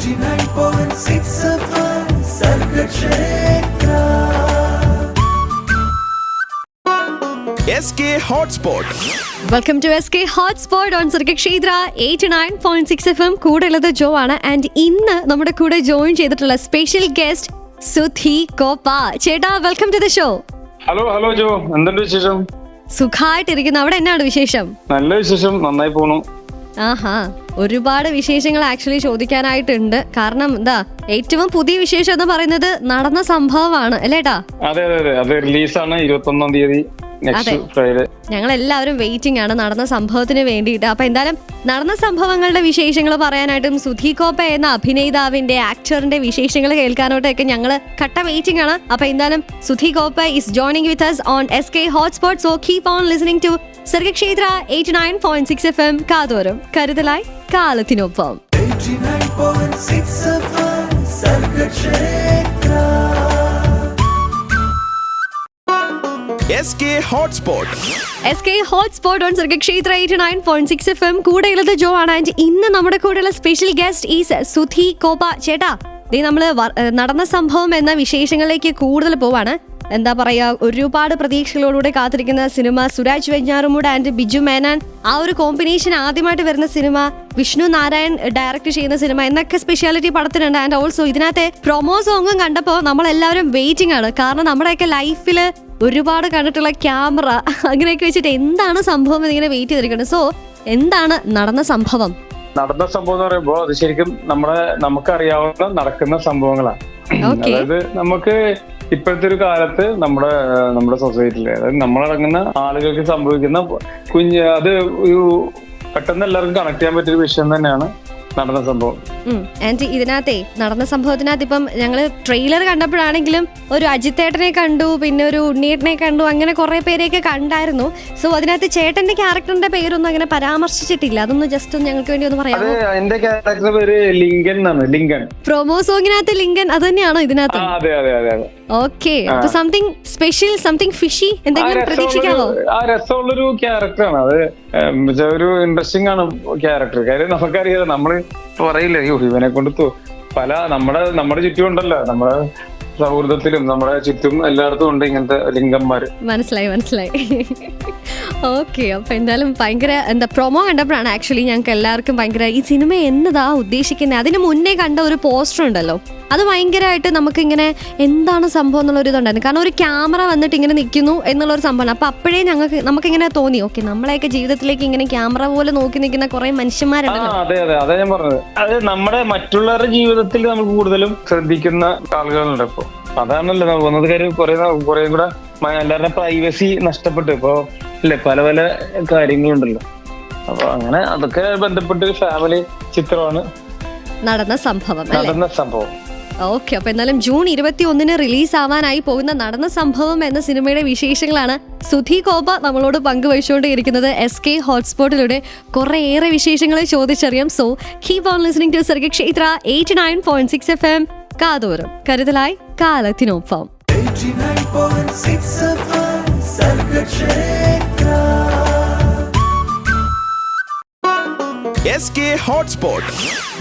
89.6 FM Sargakshetra SK Hotspot. Welcome to SK Hotspot on Sargakshetra 89.6 FM. കൂടെയുള്ളത് ജോ ആണ്. And ഇന്ന് നമ്മുടെ കൂടെ ജോയിൻ ചെയ്തിട്ടുള്ള സ്പെഷ്യൽ ഗസ്റ്റ് സുധി കോപ്പ. ചേട്ടാ, welcome to the show. Hello Jo, എന്തുണ്ട് വിശേഷം? സുഖമായിട്ടിരിക്കുന്നു. അവിടെ എന്നാണ് വിശേഷം? നല്ല വിശേഷം, നന്നായി പോണു. ആഹാ, ഒരുപാട് വിശേഷങ്ങൾ ആക്ച്വലി ചോദിക്കാനായിട്ടുണ്ട്. കാരണം എന്താ, ഏറ്റവും പുതിയ വിശേഷം എന്ന് പറയുന്നത് നടന്ന സംഭവമാണ് അല്ലേട്ടാ? അതെ, അത് റിലീസാണ് 21-ാം തീയതി. ഞങ്ങൾ എല്ലാവരും വെയിറ്റിംഗ് ആണ് നടന്ന സംഭവത്തിന് വേണ്ടിയിട്ട്. അപ്പൊ എന്തായാലും നടന്ന സംഭവങ്ങളുടെ വിശേഷങ്ങൾ പറയാനായിട്ടും സുധി കോപ്പ എന്ന അഭിനേതാവിന്റെ ആക്ടറിന്റെ വിശേഷങ്ങൾ കേൾക്കാനായിട്ടൊക്കെ ഞങ്ങൾ കട്ട വെയിറ്റിംഗ് ആണ്. അപ്പൊ എന്തായാലും Sudhi Copa is joining with us on SK Hotspot. So keep on listening to Sargakshetra 89.6 FM. കാതോരം കരുതലായി കാലത്തിനൊപ്പം. 89.6 FM Sargakshetra SK Hotspot. SK Hotspot on Sargakshetra 89.6 FM. കൂടെയുള്ളത് ജോ ആണ്. ആൻഡ് ഇന്ന് നമ്മുടെ കൂടെയുള്ള special guest is Sudhi Koppa. ചേട്ടാ, നമ്മള് നടന്ന സംഭവം എന്ന വിശേഷങ്ങളിലേക്ക് കൂടുതൽ പോവാണ്. എന്താ പറയാ, ഒരുപാട് പ്രതീക്ഷകളോടുകൂടെ കാത്തിരിക്കുന്ന സിനിമ, സുരാജ് വെഞ്ഞാറുമൂട് ആൻഡ് ബിജു മേനോൻ, ആ ഒരു കോമ്പിനേഷൻ ആദ്യമായിട്ട് വരുന്ന സിനിമ, വിഷ്ണു നാരായൺ ഡയറക്ട് ചെയ്യുന്ന സിനിമ എന്നൊക്കെ സ്പെഷ്യാലിറ്റി പടത്തിനുണ്ട്. ആൻഡ് ഓൾസോ ഇതിനകത്തെ പ്രൊമോ സോങ്ങും കണ്ടപ്പോൾ നമ്മളെല്ലാവരും വെയിറ്റിംഗ് ആണ്. കാരണം നമ്മുടെയൊക്കെ ലൈഫിൽ ഒരുപാട് കണ്ടിട്ടുള്ള ക്യാമറ അങ്ങനെയൊക്കെ വെച്ചിട്ട് എന്താണ് സംഭവം എന്നിങ്ങനെ വെയിറ്റ് ചെയ്തിരിക്കുന്നത്. സോ എന്താണ് നടന്ന സംഭവം? നടന്ന സംഭവം എന്ന് പറയുമ്പോ അത് ശരിക്കും നമുക്കറിയാവുന്ന നടക്കുന്ന സംഭവങ്ങളാണ്. അതായത് നമുക്ക് ഇപ്പോഴത്തെ ഒരു കാലത്ത് നമ്മുടെ സൊസൈറ്റിയില്, അതായത് നമ്മളടങ്ങുന്ന ആളുകൾക്ക് സംഭവിക്കുന്ന അത് ഒരു പെട്ടെന്ന് എല്ലാവർക്കും കണക്ട് ചെയ്യാൻ പറ്റിയൊരു വിഷയം തന്നെയാണ് നടന്ന സംഭവം. ആൻഡ് ഇതിനകത്തെ നടന്ന സംഭവത്തിനകത്ത് ഇപ്പം ഞങ്ങള് ട്രെയിലർ കണ്ടപ്പോഴാണെങ്കിലും ഒരു അജിത്തേട്ടനെ കണ്ടു, പിന്നെ ഒരു ഉണ്ണിയേട്ടനെ കണ്ടു, അങ്ങനെ കുറെ പേരെയൊക്കെ കണ്ടായിരുന്നു. സോ അതിനകത്ത് ചേട്ടന്റെ ക്യാരക്ടറിന്റെ പേരൊന്നും അങ്ങനെ പരാമർശിച്ചിട്ടില്ല. അതൊന്ന് ജസ്റ്റ് ഒന്ന് ഞങ്ങൾക്ക് വേണ്ടി ഒന്ന് പറയാമോ? എന്റെ ക്യാരക്ടറിന്റെ പേര് ലിങ്കൻ എന്നാണ്. ലിങ്കൻ. പ്രൊമോ സോങ്ങിനകത്ത് ലിങ്കൻ അത് തന്നെയാണോ ഇതിനകത്ത്? അതെ. ഓക്കെ, അപ്പൊ സംതിങ് സ്പെഷ്യൽ, സംതിങ് ഫിഷി എന്തെങ്കിലും പ്രതീക്ഷിക്കാമോ? ആ രസമുള്ളൊരു ക്യാരക്ടറാണ് അത്. ഒരു ഇൻട്രസ്റ്റിംഗ് ആണ് ക്യാരക്ടർ. കാര്യം നമുക്കറിയാം, നമ്മള് പറയില്ലേ, ഇവനെ കൊണ്ട് നമ്മുടെ ചുറ്റും ഉണ്ടല്ലോ, നമ്മുടെ സൗഹൃദത്തിലും നമ്മുടെ ചുറ്റും എല്ലായിടത്തും ഉണ്ട് ഇങ്ങനത്തെ ലിംഗന്മാര്. മനസ്സിലായി. ഓക്കെ, അപ്പൊ എന്തായാലും ഭയങ്കര പ്രൊമോ കണ്ടപ്പോഴാണ് ആക്ച്വലി ഞങ്ങൾക്ക് എല്ലാവർക്കും ഭയങ്കര ഈ സിനിമ എന്നതാ ഉദ്ദേശിക്കുന്നത്. അതിന് മുന്നേ കണ്ട ഒരു പോസ്റ്റർ ഉണ്ടല്ലോ, അത് ഭയങ്കരമായിട്ട് നമുക്കിങ്ങനെ എന്താണ് സംഭവം എന്നുള്ളൊരു ഇതുണ്ടായിരുന്നു. കാരണം ഒരു ക്യാമറ വന്നിട്ട് ഇങ്ങനെ നിൽക്കുന്നു എന്നുള്ളൊരു സംഭവമാണ്. അപ്പൊ അപ്പോഴേ നമുക്കിങ്ങനെ തോന്നി, ഓക്കെ, നമ്മളെയൊക്കെ ജീവിതത്തിലേക്ക് ഇങ്ങനെ ക്യാമറ പോലെ നോക്കി നിൽക്കുന്ന കുറെ മനുഷ്യന്മാരുണ്ടല്ലോ. അതെ ഞാൻ പറഞ്ഞത്. അത് നമ്മുടെ മറ്റുള്ളവരുടെ ജീവിതത്തിൽ നമ്മൾ കൂടുതലും ശ്രദ്ധിക്കുന്ന ആളുകളുണ്ട്. ഇപ്പൊ അതാണല്ലോ വന്നത് കാര്യം. കുറെ കൂടെ എല്ലാവരുടെ പ്രൈവസി നഷ്ടപ്പെട്ടു ഇപ്പൊ അല്ലെ, പല കാര്യങ്ങളുണ്ടല്ലോ. അപ്പൊ അങ്ങനെ അതൊക്കെ ബന്ധപ്പെട്ട് ഫാമിലി ചിത്രമാണ് നടന്ന സംഭവം. ഓക്കെ, അപ്പൊ എന്നാലും ജൂൺ 21 റിലീസ് ആവാനായി പോകുന്ന നടന്ന സംഭവം എന്ന സിനിമയുടെ വിശേഷങ്ങളാണ് സുധി കോപ്പ നമ്മളോട് പങ്കുവച്ചുകൊണ്ടേയിരിക്കുന്നത് SK ഹോട്ട്സ്പോട്ടിലൂടെ. കുറേയേറെ വിശേഷങ്ങൾ ചോദിച്ചറിയാം. So keep on listening to Sargakshetra 89.6 FM. കാതോരം കരുതലായി കാലത്തിനൊപ്പം. 89.6 FM Sargakshetra SK Hotspot.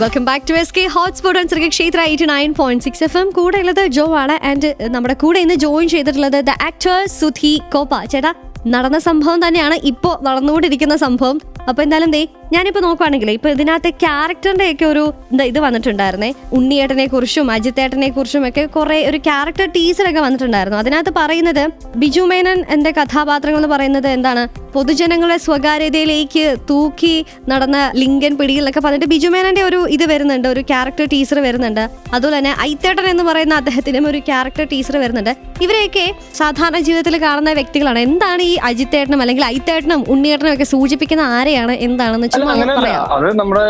Welcome back to SK Hotspot on Sargakshetra 89.6 FM. കൂടെ ഉള്ളത് ജോ ആണ്. ആൻഡ് നമ്മുടെ കൂടെ ഇന്ന് ജോയിൻ ചെയ്തിട്ടുള്ളത് ദ ആക്ടർ സുധി കോപ്പ. ചേട്ടാ, നടന്ന സംഭവം തന്നെയാണ് ഇപ്പോൾ നടന്നുകൊണ്ടിരിക്കുന്ന സംഭവം. അപ്പൊ എന്തായാലും ഞാനിപ്പോ നോക്കുവാണെങ്കിൽ ഇപ്പൊ ഇതിനകത്തെ ക്യാരക്ടറിന്റെ ഒക്കെ ഒരു ഇത് വന്നിട്ടുണ്ടായിരുന്നേ. ഉണ്ണിയേട്ടനെ കുറിച്ചും അജിത്തേട്ടനെ കുറിച്ചും ഒക്കെ കുറെ ഒരു ക്യാരക്ടർ ടീസർ ഒക്കെ വന്നിട്ടുണ്ടായിരുന്നു. അതിനകത്ത് പറയുന്നത് ബിജു മേനോൻ എന്റെ കഥാപാത്രങ്ങൾ എന്ന് പറയുന്നത് എന്താണ്, പൊതുജനങ്ങളെ സ്വകാര്യതയിലേക്ക് തൂക്കി നടന്ന ലിങ്കൻ പിടിയിൽ എന്നൊക്കെ പറഞ്ഞിട്ട് ബിജു മേനോന്റെ ഒരു ഇത് വരുന്നുണ്ട്, ഒരു ക്യാരക്ടർ ടീസർ വരുന്നുണ്ട്. അതുപോലെ തന്നെ ഐത്തേട്ടൻ എന്ന് പറയുന്ന അദ്ദേഹത്തിനും ഒരു ക്യാരക്ടർ ടീസർ വരുന്നുണ്ട്. ഇവരെയൊക്കെ സാധാരണ ജീവിതത്തിൽ കാണുന്ന വ്യക്തികളാണ്. എന്താണ് ഈ അജിത്തേട്ടനും അല്ലെങ്കിൽ ഐത്തേട്ടനും ഉണ്ണിയേട്ടനും ഒക്കെ സൂചിപ്പിക്കുന്ന ആരെയാണ്, എന്താണെന്ന് അത് നമ്മുടെ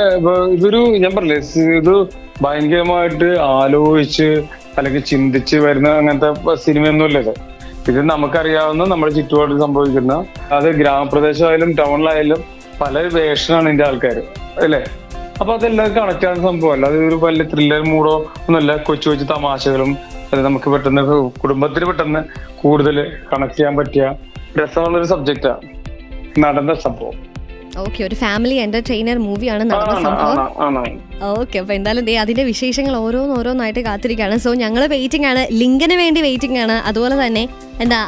ഇതൊരു, ഞാൻ പറഞ്ഞില്ലേ, ഇത് ഭയങ്കരമായിട്ട് ആലോചിച്ച് അല്ലെങ്കിൽ ചിന്തിച്ച് വരുന്ന അങ്ങനത്തെ സിനിമയൊന്നുമില്ല ഇത്. നമുക്കറിയാവുന്ന നമ്മുടെ ചുറ്റുപാടിൽ സംഭവിക്കുന്ന, അത് ഗ്രാമപ്രദേശമായാലും ടൗണിലായാലും പല വേഷനാണ് ഇതിന്റെ ആൾക്കാർ അല്ലേ. അപ്പൊ അതെല്ലാം കണക്ട് ആകുന്ന സംഭവമല്ല. അത് ഒരു വലിയ ത്രില്ലർ മൂഡോ ഒന്നുമല്ല. കൊച്ചു തമാശകളും അത് നമുക്ക് പെട്ടെന്ന് കുടുംബത്തിന് പെട്ടെന്ന് കൂടുതൽ കണക്ട് ചെയ്യാൻ പറ്റിയ രസമുള്ളൊരു സബ്ജക്റ്റാണ് നടന്ന സംഭവം. ഓക്കെ, ഒരു ഫാമിലി എന്റർടൈനർ മൂവിയാണ് നടന്ന സംഭവം. ഓക്കെ, അപ്പൊ എന്തായാലും അതിന്റെ വിശേഷങ്ങൾ ഓരോന്നായിട്ട് കാത്തിരിക്കുകയാണ്. സോ ഞങ്ങൾ വെയിറ്റിംഗ് ആണ്, ലിങ്കിന് വേണ്ടി വെയിറ്റിംഗ് ആണ്. അതുപോലെ തന്നെ എന്താ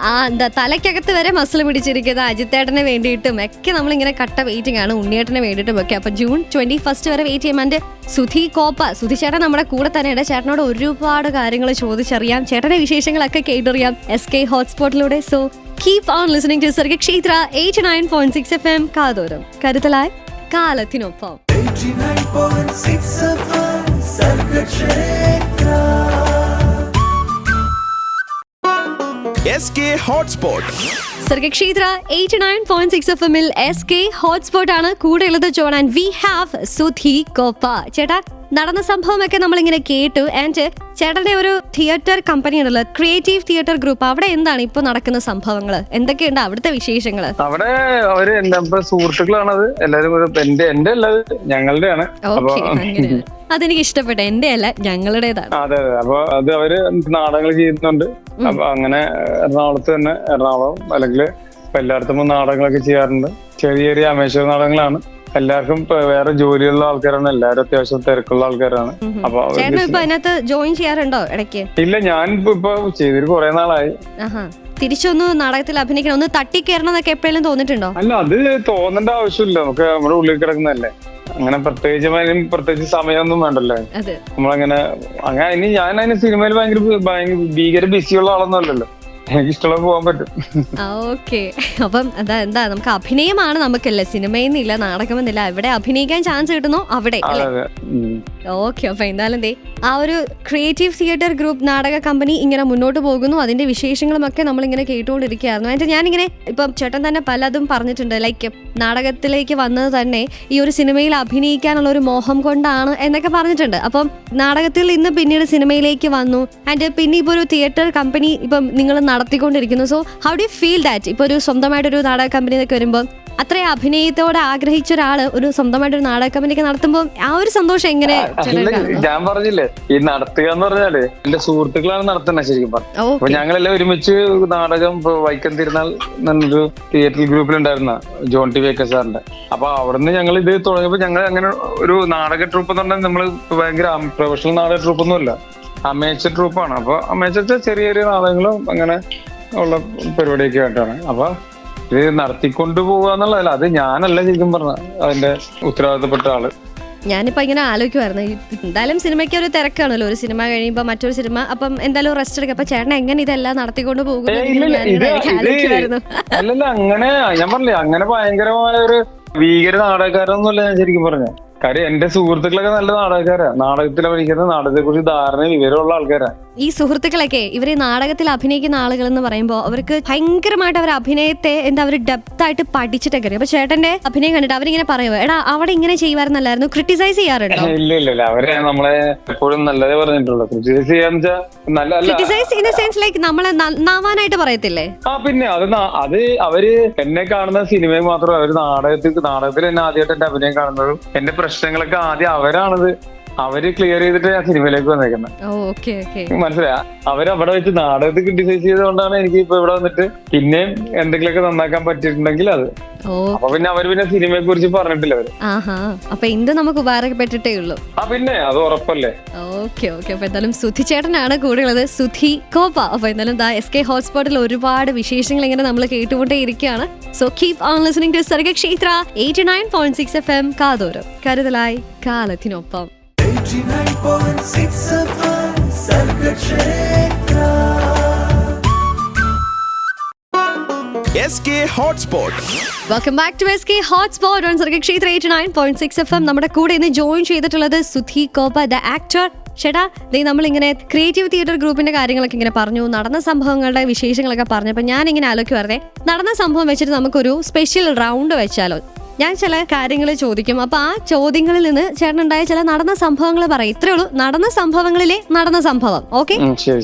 തലയ്ക്കകത്ത് വരെ മസിൽ പിടിച്ചിരിക്കുന്ന അജിത്തേട്ടന് വേണ്ടിയിട്ടും ഒക്കെ നമ്മളിങ്ങനെ കട്ട വെയിറ്റിംഗ് ആണ്, ഉണ്ണിയേട്ടന് വേണ്ടിയിട്ടും ഒക്കെ. അപ്പൊ June 21 വരെ വെയിറ്റ് ചെയ്യുമ്പോൾ എൻ്റെ സുധി ചേട്ടൻ നമ്മുടെ കൂടെ തന്നെയുണ്ട്. ചേട്ടനോട് ഒരുപാട് കാര്യങ്ങൾ ചോദിച്ചറിയാം, ചേട്ടന്റെ വിശേഷങ്ങളൊക്കെ കേട്ടറിയാം SK ഹോട്ട്സ്പോട്ടിലൂടെ. So keep on listening to Sargakshetra 89.6 FM. കാതോരം കരുതലായി കാലത്തിനൊപ്പം. 89.6 FM Sargakshetra. SK Hotspot. Sargakshetra 89.6 FM SK hotspot ആണ്. കൂടെയുള്ളത് John and we have Sudhi Koppa. ചേട്ടാ, നടന്ന സംഭവമൊക്കെ നമ്മളിങ്ങനെ കേട്ടു. ആൻഡ് ചേട്ടന്റെ ഒരു തിയേറ്റർ കമ്പനി ഉണ്ടല്ലോ, ക്രിയേറ്റീവ് തിയേറ്റർ ഗ്രൂപ്പ്, അവിടെ എന്താണ് ഇപ്പൊ നടക്കുന്ന സംഭവങ്ങൾ? എന്തൊക്കെയുണ്ട് അവിടുത്തെ വിശേഷങ്ങൾ? അവിടെ അവര് എന്റെ സുഹൃത്തുക്കളാണത് എല്ലാരും. എന്റെ അല്ലാതെ ഞങ്ങളുടെയാണ്. അതെനിക്ക് ഇഷ്ടപ്പെട്ട, എന്റെ അല്ല ഞങ്ങളുടേതാണ്. അതെ അതെ. അപ്പൊ അത് അവര് നാടകങ്ങൾ ചെയ്യുന്നുണ്ട്. അപ്പൊ അങ്ങനെ എറണാകുളത്ത് തന്നെ, എറണാകുളം അല്ലെങ്കിൽ എല്ലായിടത്തും നാടകങ്ങളൊക്കെ ചെയ്യാറുണ്ട്. ചെറിയ ചെറിയ അമേശ്വര നാടകങ്ങളാണ്. എല്ലാവർക്കും വേറെ ജോലിയുള്ള ആൾക്കാരാണ്, എല്ലാവരും അത്യാവശ്യം തിരക്കുള്ള ആൾക്കാരാണ്. അപ്പൊ അതിനകത്ത് ജോയിൻ ചെയ്യാറുണ്ടോ ഇടയ്ക്ക്? ഇല്ല, ഞാൻ ഇപ്പൊ ചെയ്തിട്ട് കുറെ നാളായി. തിരിച്ചൊന്ന് നാടകത്തിൽ അഭിനയിക്കണം, ഒന്ന് തട്ടിക്കയറണം എന്നൊക്കെ എപ്പോഴും തോന്നിട്ടുണ്ടോ? അല്ല, അത് തോന്നേണ്ട ആവശ്യമില്ല. നമുക്ക് നമ്മുടെ ഉള്ളിൽ കിടക്കുന്നതല്ലേ. അങ്ങനെ പ്രത്യേകിച്ച് സമയമൊന്നും വേണ്ടല്ലോ. നമ്മളങ്ങനെ ഇനി ഞാൻ അതിന് സിനിമയിൽ ഭയങ്കര ബിസിയുള്ള ആളൊന്നും അല്ലല്ലോ. എനിക്ക് ഇഷ്ടമുള്ള പോകാൻ പറ്റും. ഓക്കെ, അപ്പം എന്താ നമുക്ക് അഭിനയമാണ് നമുക്കല്ലേ, സിനിമയെന്നില്ല നാടകമെന്നില്ല, എവിടെ അഭിനയിക്കാൻ ചാൻസ് കിട്ടുന്നോ അവിടെ. ഓക്കെ, അപ്പൊ എന്തായാലും ആ ഒരു ക്രിയേറ്റീവ് തിയേറ്റർ ഗ്രൂപ്പ് നാടക കമ്പനി ഇങ്ങനെ മുന്നോട്ട് പോകുന്നു. അതിന്റെ വിശേഷങ്ങളും ഒക്കെ നമ്മളിങ്ങനെ കേട്ടുകൊണ്ടിരിക്കുകയായിരുന്നു. എന്നിട്ട് ഞാനിങ്ങനെ ഇപ്പം ചേട്ടൻ തന്നെ പലതും പറഞ്ഞിട്ടുണ്ട്, ലൈക്ക് നാടകത്തിലേക്ക് വന്നത് തന്നെ ഈ ഒരു സിനിമയിൽ അഭിനയിക്കാനുള്ള ഒരു മോഹം കൊണ്ടാണ് എന്നൊക്കെ പറഞ്ഞിട്ടുണ്ട്. അപ്പം നാടകത്തിൽ നിന്ന് പിന്നീട് സിനിമയിലേക്ക് വന്നു. ആൻഡ് പിന്നെ ഇപ്പൊ ഒരു തിയേറ്റർ കമ്പനി ഇപ്പം നിങ്ങൾ നടത്തിക്കൊണ്ടിരിക്കുന്നു. So how do feel that? ഇപ്പൊ ഒരു സ്വന്തമായിട്ടൊരു നാടക കമ്പനി എന്നൊക്കെ വരുമ്പോൾ, അത്രയും അഭിനയത്തോടെ ആഗ്രഹിച്ച ഒരാള് ഒരു സ്വന്തമായിട്ടൊരു നാടക കമ്പനിക്ക് നടത്തുമ്പോൾ ആ ഒരു സന്തോഷം എങ്ങനെ? ഞാൻ പറഞ്ഞില്ലേ, ഈ നടത്തുക എന്ന് പറഞ്ഞാല് എന്റെ സുഹൃത്തുക്കളാണ് നടത്തുന്നത് ശരിക്കും പറഞ്ഞു. അപ്പൊ ഞങ്ങളെല്ലാം ഒരുമിച്ച് നാടകം വൈക്കം തിരുനാൾ എന്നൊരു തിയേറ്റർ ഗ്രൂപ്പിലുണ്ടായിരുന്ന ജോൺ ടി വേക്കർ സാറിന്റെ. അപ്പൊ അവിടുന്ന് ഞങ്ങൾ ഇത് തുടങ്ങിയപ്പോ ഞങ്ങൾ അങ്ങനെ ഒരു നാടക ട്രൂപ്പ് എന്ന് പറഞ്ഞാൽ നമ്മള് ഭയങ്കര പ്രൊഫഷണൽ നാടക ട്രൂപ്പൊന്നും അല്ല, അമേച്ചർ ട്രൂപ്പാണ്. അപ്പൊ അമേച്ചർ ചെറിയ ചെറിയ നാടകങ്ങളും അങ്ങനെ ഉള്ള പരിപാടിയൊക്കെ ആയിട്ടാണ്. അപ്പൊ ഇത് നടത്തിക്കൊണ്ടു പോകുക എന്നുള്ളതല്ല, അത് ഞാനല്ല ശരിക്കും പറഞ്ഞ അതിന്റെ ഉത്തരവാദിത്തപ്പെട്ട ആള്. ഞാനിപ്പോ ഇങ്ങനെ ആലോചിക്കുമായിരുന്നു, എന്തായാലും സിനിമയ്ക്ക് ഒരു തിരക്കാണല്ലോ, ഒരു സിനിമ കഴിയുമ്പോ മറ്റൊരു സിനിമ, അപ്പം എന്തായാലും റെസ്റ്റ് എടുക്കാം. അപ്പൊ ചേട്ടൻ എങ്ങനെ ഇതെല്ലാം നടത്തിക്കൊണ്ട് പോകുന്നു? അല്ലല്ല, അങ്ങനെ ഞാൻ പറഞ്ഞില്ലേ, അങ്ങനെ ഭയങ്കരമായ ഒരു ഭീകര നാടകക്കാരൊന്നുമല്ല ഞാൻ ശരിക്കും പറഞ്ഞ. കാര്യം എന്റെ സുഹൃത്തുക്കളൊക്കെ നല്ല നാടകക്കാരാ, നാടകത്തിൽ അഭിനയിക്കുന്ന, നാടകത്തെ കുറിച്ച് ധാരണ വിവരമുള്ള ആൾക്കാരാ. ഈ സുഹൃത്തുക്കളൊക്കെ ഇവര് നാടകത്തിൽ അഭിനയിക്കുന്ന ആളുകൾ എന്ന് പറയുമ്പോൾ അവർക്ക് ഭയങ്കരമായിട്ട് അവർ അഭിനയത്തെ അവർ ഡെപ്ത് ആയിട്ട് പഠിച്ചിട്ടൊക്കെ അറിയാം. അപ്പൊ ചേട്ടന്റെ അഭിനയം കണ്ടിട്ട് അവരിങ്ങനെ പറയുമോ, എടാ അവിടെ ഇങ്ങനെ ചെയ്യുമായിരുന്നല്ലായിരുന്നു, ക്രിട്ടിസൈസ് ചെയ്യാറുണ്ടോ? ഇല്ല, അവരെ നമ്മളെ എപ്പോഴും നല്ലതേ പറഞ്ഞിട്ടുള്ളൂ. ക്രിട്ടിസൈസ് ചെയ്യാന്ന് വെച്ചാൽ criticise in the sense like നമ്മളെ നന്നാവാനായിട്ട് പറയത്തില്ലേ? പിന്നെ അത് അവര് എന്നെ കാണുന്ന സിനിമയിൽ മാത്രം, അവര് നാടകത്തിൽ എന്നെ ആദ്യമായിട്ട് എന്റെ അഭിനയം കാണുന്നതും എന്റെ പ്രശ്നങ്ങളൊക്കെ ആദ്യം അവരാണത് അവര് ക്ലിയർ ചെയ്തിട്ട് ആ സിനിമയിലേക്ക് വന്നേക്കുന്നത്. മനസ്സിലായ? അവരവിടെ വെച്ച് നാടകത്തിൽ ക്രിട്ടിസൈസ് ചെയ്തുകൊണ്ടാണ് എനിക്ക് ഇപ്പൊ ഇവിടെ വന്നിട്ട് പിന്നെയും എന്തെങ്കിലുമൊക്കെ നന്നാക്കാൻ പറ്റിയിട്ടുണ്ടെങ്കിൽ അത്. അപ്പൊ പിന്നെ അവര് സിനിമയെ കുറിച്ച് പറഞ്ഞിട്ടില്ല അവര്. അപ്പൊ എന്ത് നമുക്ക് ഉപകാരപ്പെട്ടിട്ടേ ഉള്ളൂ. പിന്നെ അത് ഉറപ്പല്ലേ. ഓക്കെ. അപ്പൊ എന്തായാലും സുധി ചേട്ടനാണ് കൂടെ ഉള്ളത്, സുധി കോപ്പ. അപ്പൊ എന്തായാലും SK ഹോട്ട്സ്പോട്ടിൽ ഒരുപാട് വിശേഷങ്ങൾ ഇങ്ങനെ നമ്മൾ കേട്ടുകൊണ്ടേ ഇരിക്കുകയാണ്. So keep on listening to Sargakshetra 89.6 FM. കാതോരം കരുതലായി കാലത്തിനൊപ്പം. 89.6 FM Sargakshetra. SK Hotspot. Welcome back to SK hotspot on Sargakshetra 89.6 FM. നമ്മുടെ കൂടെ ഇന്ന് ജോയിൻ ചെയ്തിട്ടുള്ളത് സുധി കോപ്പ, ദ ആക്ടർ. ചേട്ടാ, നമ്മളിങ്ങനെ ക്രിയേറ്റീവ് തിയേറ്റർ ഗ്രൂപ്പിന്റെ കാര്യങ്ങളൊക്കെ ഇങ്ങനെ പറഞ്ഞു, നടന്ന സംഭവങ്ങളുടെ വിശേഷങ്ങളൊക്കെ പറഞ്ഞപ്പോൾ ഞാൻ ഇങ്ങനെ ആലോചിക്കുവായിരുന്നേ, നടന്ന സംഭവം വെച്ചിട്ട് നമുക്കൊരു സ്പെഷ്യൽ റൗണ്ട് വെച്ചാലോ? ഞാൻ ചില കാര്യങ്ങൾ ചോദിക്കും, അപ്പൊ ആ ചോദ്യങ്ങളിൽ നിന്ന് ചേട്ടനുണ്ടായ ചില നടന്ന സംഭവങ്ങൾ പറയും. ഇത്രേ ഉള്ളൂ, നടന്ന സംഭവങ്ങളിലെ നടന്ന സംഭവം. ഓക്കെ?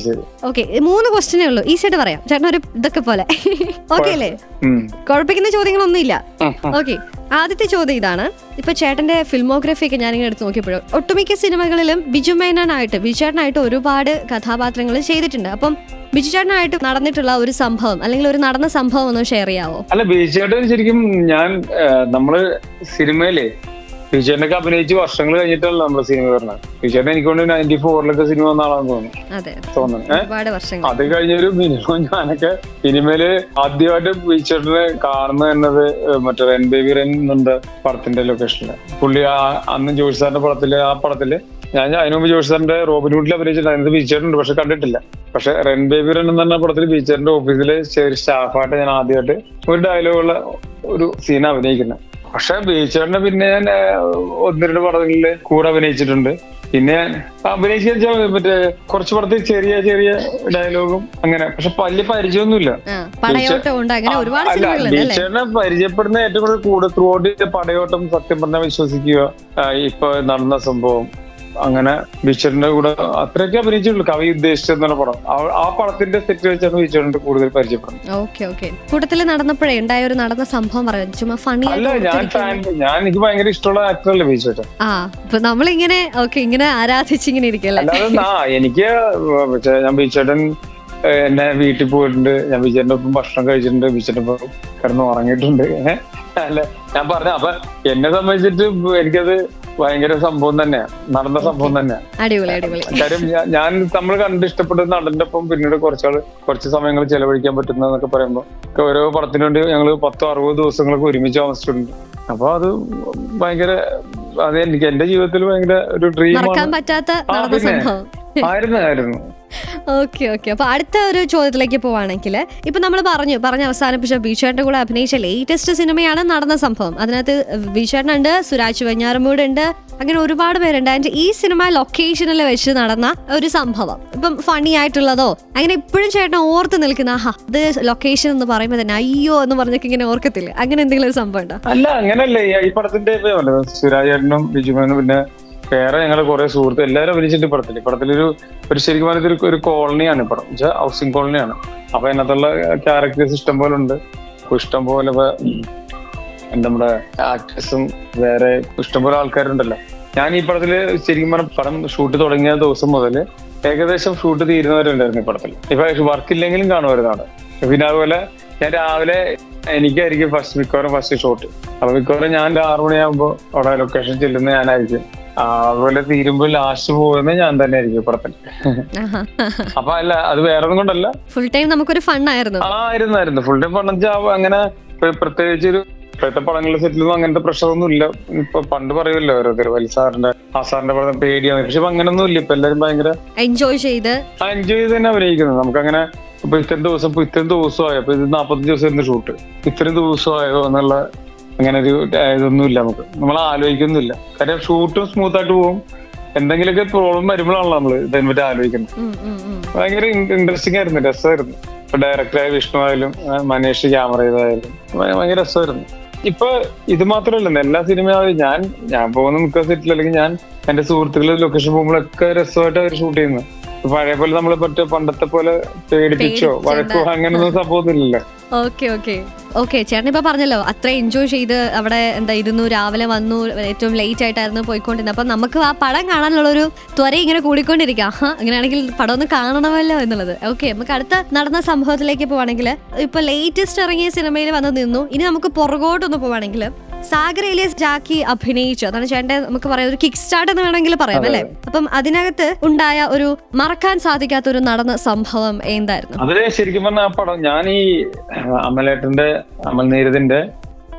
ഓക്കെ 3 ക്വസ്റ്റ്യനേ ഉള്ളൂ, ഈസി ആയിട്ട് പറയാം. ചേട്ടൻ ഒരു ഇതൊക്കെ പോലെ ഓക്കെ അല്ലേ? കുഴപ്പിക്കുന്ന ചോദ്യങ്ങളൊന്നും ഇല്ല. ഓക്കെ, ആദ്യത്തെ ചോദ്യം ഇതാണ്. ഇപ്പൊ ചേട്ടന്റെ ഫിൽമോഗ്രഫി ഒക്കെ ഞാനിങ്ങനെ എടുത്ത് നോക്കിയപ്പോഴും ഒട്ടുമിക്ക സിനിമകളിലും ബിജു ചേട്ടനായിട്ട് ഒരുപാട് കഥാപാത്രങ്ങൾ ചെയ്തിട്ടുണ്ട്. അപ്പം ബിജു ചേട്ടനായിട്ട് നടന്നിട്ടുള്ള ഒരു സംഭവം അല്ലെങ്കിൽ ഒരു നടന്ന സംഭവം ഒന്ന് ഷെയർ ചെയ്യാവോ? അല്ല, ബിജു ചേട്ടൻ ശരിക്കും നമ്മള് സിനിമയിലെ ബിജു ചേട്ടനൊക്കെ അഭിനയിച്ച് വർഷങ്ങൾ കഴിഞ്ഞിട്ടല്ല നമ്മള് സിനിമ വരണത്. ബിജു ചേട്ടൻ എനിക്ക് കൊണ്ട് 94-ലൊക്കെ സിനിമ വന്ന ആളാന്ന് തോന്നുന്നു. അത് കഴിഞ്ഞൊരു മിനിമം ഞാനൊക്കെ സിനിമയില് ആദ്യമായിട്ട് ബിജു ചേട്ടനെ കാണുന്നത് എന്നത് മറ്റേ റെൻ ബേബി റെൻ എന്നുണ്ട് പടത്തിന്റെ ലൊക്കേഷനില്. പുള്ളി അന്ന് ജോഷി സാറിന്റെ പടത്തില് ഞാൻ അതിനു മുമ്പ് ജോഷി സാറിന്റെ റോബിൻഹുഡിൽ അഭിനയിച്ചിട്ടുണ്ട്. അതിനകത്ത് ബിജു ചേട്ടനുണ്ട്, പക്ഷെ കണ്ടിട്ടില്ല. പക്ഷെ റെൻ ബേബി റെൻ എന്ന് പറഞ്ഞ പടത്തിൽ ബിജു ചേട്ടന്റെ ഓഫീസിലെ ചെറിയ സ്റ്റാഫായിട്ട് ഞാൻ ആദ്യമായിട്ട് ഒരു ഡയലോഗുള്ള ഒരു സീൻ അഭിനയിക്കുന്നത്. പക്ഷെ ബിജു ചേട്ടനെ പിന്നെ ഞാൻ 1-2 പടങ്ങളില് കൂടെ അഭിനയിച്ചിട്ടുണ്ട്. പിന്നെ അഭിനയിച്ച മറ്റേ കുറച്ച് പടത്തിൽ ചെറിയ ചെറിയ ഡയലോഗും അങ്ങനെ, പക്ഷെ വലിയ പരിചയമൊന്നുമില്ല. ബിജു ചേട്ടനെ പരിചയപ്പെടുന്ന ഏറ്റവും കൂടുതൽ ത്രൂ ഔട്ട് പടയോട്ടം, സത്യം പറഞ്ഞാൽ വിശ്വസിക്കുക, ഇപ്പൊ നടന്ന സംഭവം, അങ്ങനെ ബിജുചേട്ടന്റെ കൂടെ അത്രയൊക്കെ അഭിനയിച്ചുള്ളൂ. കവി ഉദ്ദേശിച്ചെന്നുള്ള പടം, ആ പടത്തിന്റെ സെറ്റ് വെച്ചാണ് ബിജുചേട്ടന്റെ കൂടുതൽ പരിചയപ്പെടുന്നത്. കൂട്ടത്തില് നടന്നപ്പോഴേ ഉണ്ടായ ഒരു നടന്ന സംഭവം പറയാം. ഫണി അല്ല, ഞാൻ എനിക്ക് ഭയങ്കര ഇഷ്ടമുള്ള ആക്ടറല്ലേ ബിജുചേട്ടൻ. നമ്മളിങ്ങനെ ഇങ്ങനെ ആരാധിച്ചിങ്ങനെ ഇരിക്കല്ലേ. അല്ലാതെ എനിക്ക് ഞാൻ ബിജുചേട്ടൻ എന്നെ വീട്ടിൽ പോയിട്ടുണ്ട്, ഞാൻ ബിജുചേട്ടന്റെ ഒപ്പം ഭക്ഷണം കഴിച്ചിട്ടുണ്ട്, ബിജുചേട്ടന്റെ ഒപ്പം കിടന്ന് ഉറങ്ങിയിട്ടുണ്ട്. അല്ല, ഞാൻ പറഞ്ഞ അപ്പൊ എന്നെ സംബന്ധിച്ചിട്ട് എനിക്കത് ഭയങ്കര സംഭവം തന്നെയാണ്, നടന്ന സംഭവം തന്നെയാണ്. കാര്യം ഞാൻ നമ്മൾ കണ്ട് ഇഷ്ടപ്പെട്ട നടന്റെ ഒപ്പം പിന്നീട് കുറച്ച് സമയങ്ങൾ ചെലവഴിക്കാൻ പറ്റുന്നതൊക്കെ പറയുമ്പോ ഓരോ പടത്തിന് വേണ്ടി ഞങ്ങൾ 10-60 ദിവസങ്ങളൊക്കെ ഒരുമിച്ച് താമസിച്ചിട്ടുണ്ട്. അപ്പൊ അത് ഭയങ്കര, അത് എനിക്ക് എന്റെ ജീവിതത്തിൽ ഭയങ്കര ഒരു ഡ്രീമാണ്. ആയിരുന്നു. ഓക്കെ. അപ്പൊ അടുത്ത ഒരു ചോദ്യത്തിലേക്ക് പോവാണെങ്കിൽ, ഇപ്പൊ നമ്മൾ പറഞ്ഞ് അവസാനിപ്പിച്ച ബിജുചേട്ടന്റെ കൂടെ അഭിനയിച്ച ലേറ്റസ്റ്റ് സിനിമയാണ് നടന്ന സംഭവം. അതിനകത്ത് ബിജുചേട്ടനുണ്ട്, സുരാജ് വെഞ്ഞാറമൂട് ഉണ്ട്, അങ്ങനെ ഒരുപാട് പേരുണ്ട്. അതിന്റെ ഈ സിനിമ ലൊക്കേഷനിൽ വെച്ച് നടന്ന ഒരു സംഭവം, ഇപ്പം ഫണ്ണി ആയിട്ടുള്ളതോ അങ്ങനെ ഇപ്പോഴും ചേട്ടൻ ഓർത്ത് നിൽക്കുന്ന ഇത് ലൊക്കേഷൻ എന്ന് പറയുമ്പോ തന്നെ അയ്യോ എന്ന് പറഞ്ഞൊക്കെ ഇങ്ങനെ ഓർക്കത്തില്ല, അങ്ങനെ എന്തെങ്കിലും ഒരു സംഭവം ഉണ്ടോ? അല്ല, അങ്ങനല്ലേ ഈ പടത്തിന്റെ സുരാജ് ചേട്ടനും ബിജുമേനും പിന്നെ വേറെ ഞങ്ങളുടെ കുറെ സുഹൃത്ത് എല്ലാവരും അഭിനയിച്ചിട്ട് പടത്തിലൊരു ശരിക്കും പറഞ്ഞ ഒരു കോളനിയാണ് പടം, ഹൗസിംഗ് കോളനിയാണ്. അപ്പൊ അതിനകത്തുള്ള ക്യാരക്ടേഴ്സ് ഇഷ്ടം പോലെ ഉണ്ട്. ഇഷ്ടം പോലെ നമ്മുടെ ആക്ടേഴ്സും വേറെ ഇഷ്ടംപോലെ ആൾക്കാരുണ്ടല്ലോ. ഞാൻ ഈ പടത്തില് ശരിക്കും പറഞ്ഞ പടം ഷൂട്ട് തുടങ്ങിയ ദിവസം മുതൽ ഏകദേശം ഷൂട്ട് തീരുന്നവരുണ്ടായിരുന്നു ഈ പടത്തിൽ. ഇപ്പൊ വർക്കില്ലെങ്കിലും കാണുമായിരുന്നാണ്. പിന്നെ അതുപോലെ ഞാൻ രാവിലെ എനിക്കായിരിക്കും മിക്കവാറും ഫസ്റ്റ് ഷൂട്ട്. അപ്പൊ മിക്കവാറും ഞാൻ 6 മണിയാകുമ്പോ അവിടെ ലൊക്കേഷൻ ചെല്ലുന്ന ഞാനായിരിക്കും. അതുപോലെ തീരുമ്പോൾ ലാസ്റ്റ് പോകുന്നത് ഞാൻ തന്നെ ആയിരിക്കും പടത്തിൽ. അപ്പൊ അല്ല, അത് വേറെ ഒന്നും കൊണ്ടല്ല, ഫുൾ ടൈം നമുക്കൊരു ഫണ്ണായിരുന്നു. ഫുൾ ടൈം ഫണ്ണെന്ന് വെച്ചാൽ അങ്ങനെ പ്രത്യേകിച്ച് ഒരു ഇപ്പോഴത്തെ പടങ്ങളുടെ സെറ്റിലൊന്നും അങ്ങനത്തെ പ്രഷറൊന്നും ഇല്ല. ഇപ്പൊ പണ്ട് പറയുമല്ലോ ഓരോരുത്തർ വലിസാറിന്റെ ആസാറിന്റെ പടം പേടിയാണ്, പക്ഷെ ഇപ്പൊ അങ്ങനൊന്നും ഇല്ല. ഇപ്പൊ എല്ലാരും ഭയങ്കര എൻജോയ് ചെയ്ത് തന്നെ അഭിനയിക്കുന്നത്. നമുക്കങ്ങനെ ഇപ്പൊ ഇത്രയും ദിവസമായോ, അപ്പൊ ഇത് 45 ദിവസം ഷൂട്ട്, ഇത്രയും ദിവസമായോ എന്നുള്ള അങ്ങനെ ഒരു ഇതൊന്നുമില്ല. നമ്മൾ ആലോചിക്കുന്നില്ല. കാര്യം ഷൂട്ടും സ്മൂത്ത് ആയിട്ട് പോകും. എന്തെങ്കിലുമൊക്കെ പ്രോബ്ലം വരുമ്പോഴാണല്ലോ നമ്മള് ഇതിനെ പറ്റി ആലോചിക്കുന്നത്. ഭയങ്കര ഇൻട്രസ്റ്റിംഗ് ആയിരുന്നു, രസമായിരുന്നു. ഇപ്പൊ ഡയറക്ടറായ വിഷ്ണു ആയാലും മനേഷ് ക്യാമറ ചെയ്തായാലും ഭയങ്കര രസമായിരുന്നു. ഇപ്പൊ ഇത് മാത്രമല്ല, എല്ലാ സിനിമയും ഞാൻ പോകുന്ന മിക്ക സെറ്റിൽ അല്ലെങ്കിൽ ഞാൻ എന്റെ സുഹൃത്തുക്കള് ലൊക്കേഷൻ പോകുമ്പോഴൊക്കെ രസമായിട്ട് അവർ ഷൂട്ട് ചെയ്യുന്നത്. പഴയ പോലെ നമ്മള് പണ്ടത്തെ പോലെ പേടിപ്പിച്ചോ വഴക്കോ അങ്ങനൊന്നും സംഭവമൊന്നുമില്ലല്ലോ. ഓക്കെ ചേട്ടൻ ഇപ്പൊ പറഞ്ഞല്ലോ അത്ര എൻജോയ് ചെയ്ത് അവിടെ ഇരുന്നു, രാവിലെ വന്നു, ഏറ്റവും ലേറ്റ് ആയിട്ടായിരുന്നു പോയിക്കൊണ്ടിരുന്നത്. അപ്പൊ നമുക്ക് ആ പടം കാണാനുള്ള ഒരു ത്വര ഇങ്ങനെ കൂടിക്കൊണ്ടിരിക്കാം. അങ്ങനെയാണെങ്കിൽ പടം ഒന്ന് കാണണമല്ലോ എന്നുള്ളത്. ഓക്കെ, നമുക്ക് അടുത്ത നടന്ന സംഭവത്തിലേക്ക് പോവാണെങ്കിൽ, ഇപ്പൊ ലേറ്റസ്റ്റ് ഇറങ്ങിയ സിനിമയിൽ വന്ന് നിന്നു. ഇനി നമുക്ക് പുറകോട്ടൊന്ന് പോവാണെങ്കിൽ, സാഗർ എലിയസ് ജാക്കി അഭിനയിച്ചു, അതാണ് ചേട്ടന്റെ നമുക്ക് പറയാം ഒരു കിക്ക് സ്റ്റാർട്ട് എന്ന് വേണമെങ്കിൽ പറയാം അല്ലെ. അപ്പം അതിനകത്ത് ഉണ്ടായ ഒരു മറക്കാൻ സാധിക്കാത്ത ഒരു നടന്ന സംഭവം എന്തായിരുന്നു? അതിലെ ശരിക്കും പറഞ്ഞ ആ പടം ഞാൻ ഈ അമൽ നീരദിന്റെ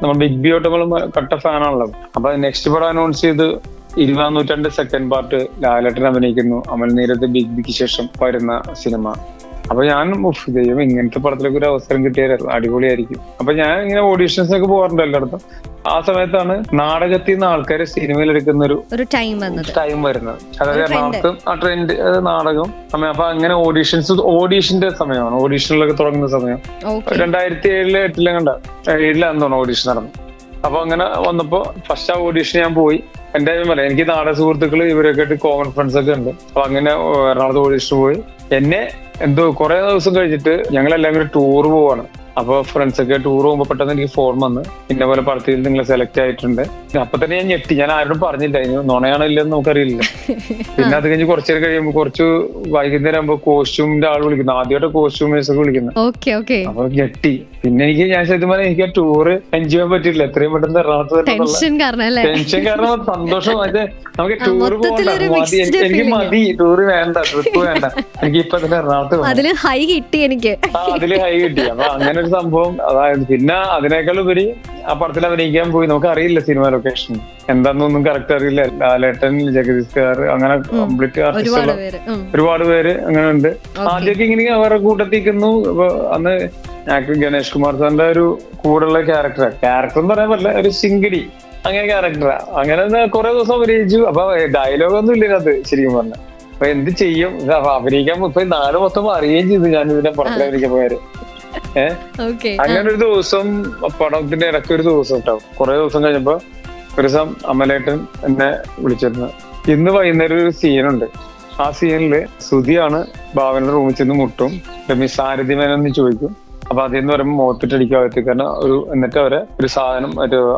നമ്മൾ ബിഗ് ബി ഓട്ടോകൾ കട്ട ഫാനാണല്ലോ. അപ്പൊ നെക്സ്റ്റ് പടം അനൗൺസ് ചെയ്ത് 20ാം നൂറ്റാണ്ട് സെക്കൻഡ് പാർട്ട് ലാലേട്ടൻ അഭിനയിക്കുന്നു. അമൽ നീരദ് ബിഗ് ബിക്ക് ശേഷം വരുന്ന സിനിമ. അപ്പൊ ഞാൻ ദൈവം ഇങ്ങനത്തെ പടത്തിലൊക്കെ ഒരു അവസരം കിട്ടിയാൽ അടിപൊളിയായിരിക്കും. അപ്പൊ ഞാൻ ഇങ്ങനെ ഓഡീഷൻസ് ഒക്കെ പോകാറുണ്ട് എല്ലായിടത്തും. ആ സമയത്താണ് നാടകത്തിൽ നിന്ന് ആൾക്കാരെ സിനിമയിൽ എടുക്കുന്ന ഒരു ടൈം വരുന്നത്. അതായത് എറണാകുളത്ത് ആ ട്രെൻഡ് നാടകം സമയം. അപ്പൊ അങ്ങനെ ഓഡീഷന്റെ സമയമാണ്, ഓഡീഷനിലൊക്കെ തുടങ്ങുന്ന സമയം. 2007-8 കണ്ട 7 ഓഡീഷൻ നടന്നു. അപ്പൊ അങ്ങനെ വന്നപ്പോ ഫസ്റ്റ് ആ ഓഡീഷൻ ഞാൻ പോയി. എന്റെ എനിക്ക് നാടക സുഹൃത്തുക്കള് ഇവരൊക്കെ ആയിട്ട് കോമൺ ഫ്രണ്ട്സ് ഒക്കെ ഉണ്ട്. അപ്പൊ അങ്ങനെ എറണാകുളത്ത് ഓഡീഷൻ പോയി. എന്നെ എന്തോ കുറെ ദിവസം കഴിഞ്ഞിട്ട് ഞങ്ങളെല്ലാം കൂടി ടൂർ പോവാണ്. അപ്പൊ ഫ്രണ്ട്സ് ഒക്കെ ടൂർ പോകുമ്പോ പെട്ടെന്ന് എനിക്ക് ഫോൺ വന്ന് ഇന്ന പോലെ പടത്തിൽ നിങ്ങൾ സെലക്ട് ആയിട്ടുണ്ട്. അപ്പൊ തന്നെ ഞാൻ ഞെട്ടി. ഞാൻ ആരോടും പറഞ്ഞില്ല, ഇനി നുണയാണോ ഇല്ലെന്ന് നമുക്കറിയില്ല. പിന്നെ അത് കഴിഞ്ഞ് കുറച്ചു നേരം കഴിയുമ്പോൾ കുറച്ച് വൈകുന്നേരം ആകുമ്പോ കോസ്റ്റ്യൂമിന്റെ ആൾ വിളിക്കുന്നു. ആദ്യമായിട്ട് കോസ്റ്റ്യൂമേഴ്സ് ഒക്കെ വിളിക്കുന്നു. അപ്പൊ ഞെട്ടി. പിന്നെ ഞാൻ ശരിക്കും പറഞ്ഞാൽ എനിക്ക് ആ ടൂറ് എൻജോയ് ചെയ്യാൻ പറ്റില്ല. എത്രയും പെട്ടെന്ന് എറണാകുളത്ത് ടെൻഷൻ കാരണം സന്തോഷം. മറ്റേ നമുക്ക് ടൂർ പോകണ്ട, മതി, എനിക്ക് മതി, ടൂറ് വേണ്ട, ട്രിപ്പ് വേണ്ട, എനിക്ക് ഇപ്പൊ തന്നെ എറണാകുളത്ത് അതില് ഹൈ കിട്ടി. അപ്പൊ അങ്ങനെ ഒരു സംഭവം. അതായത് പിന്നെ അതിനേക്കാൾ ഉപരി ആ പടത്തിൽ അഭിനയിക്കാൻ പോയി. നമുക്ക് അറിയില്ല സിനിമ ലൊക്കേഷൻ എന്താന്നൊന്നും കറക്റ്റ് അറിയില്ല. ലാലേട്ടൻ, ജഗദീഷ്കാർ, അങ്ങനെ കംപ്ലീറ്റ് ആർട്ടിസ്റ്റുകൾ ഒരുപാട് പേര് അങ്ങനെ ഉണ്ട്. ആദ്യമൊക്കെ ഇങ്ങനെ അവരുടെ കൂട്ടത്തിക്കുന്നു. അന്ന് ഗണേഷ് കുമാർ സാറിന്റെ ഒരു കൂടെയുള്ള ക്യാരക്ടർ എന്ന് പറയാൻ പറ്റില്ല, ഒരു സിംഗിടി അങ്ങനെ ക്യാരക്ടറാ. അങ്ങനെ കുറെ ദിവസം അഭിനയിച്ചു. അപ്പൊ ഡയലോഗൊന്നും ഇല്ല അത് ശരിക്കും പറഞ്ഞ. അപ്പൊ എന്ത് ചെയ്യും, അഭിനയിക്കാൻ ഇപ്പൊ 4 മൊത്തം അറിയുകയും ചെയ്തു ഞാൻ ഇതിനെ പടത്തിൽ അഭിനയിക്കാൻ പോയാല്. അങ്ങനെ ഒരു ദിവസം പടത്തിന്റെ ഇടയ്ക്ക് ഒരു ദിവസം ഉണ്ടാവും. കുറെ ദിവസം കഴിഞ്ഞപ്പോ ഒരു ദിവസം അമലേട്ടൻ എന്നെ വിളിച്ചിരുന്നു. ഇന്ന് വൈകുന്നേരം ഒരു സീനുണ്ട്. ആ സീനില് സുധിയാണ് ഭാവനയുടെ റൂമിൽ ചെന്ന് മുട്ടും. രമേശ് സാരഥിമേനെന്ന് ചോദിക്കും. അപ്പൊ അതിന്ന് പറയുമ്പോൾ മുഖത്തിട്ടടിക്കാകത്തി. കാരണം എന്നിട്ട് ഒരു സാധനം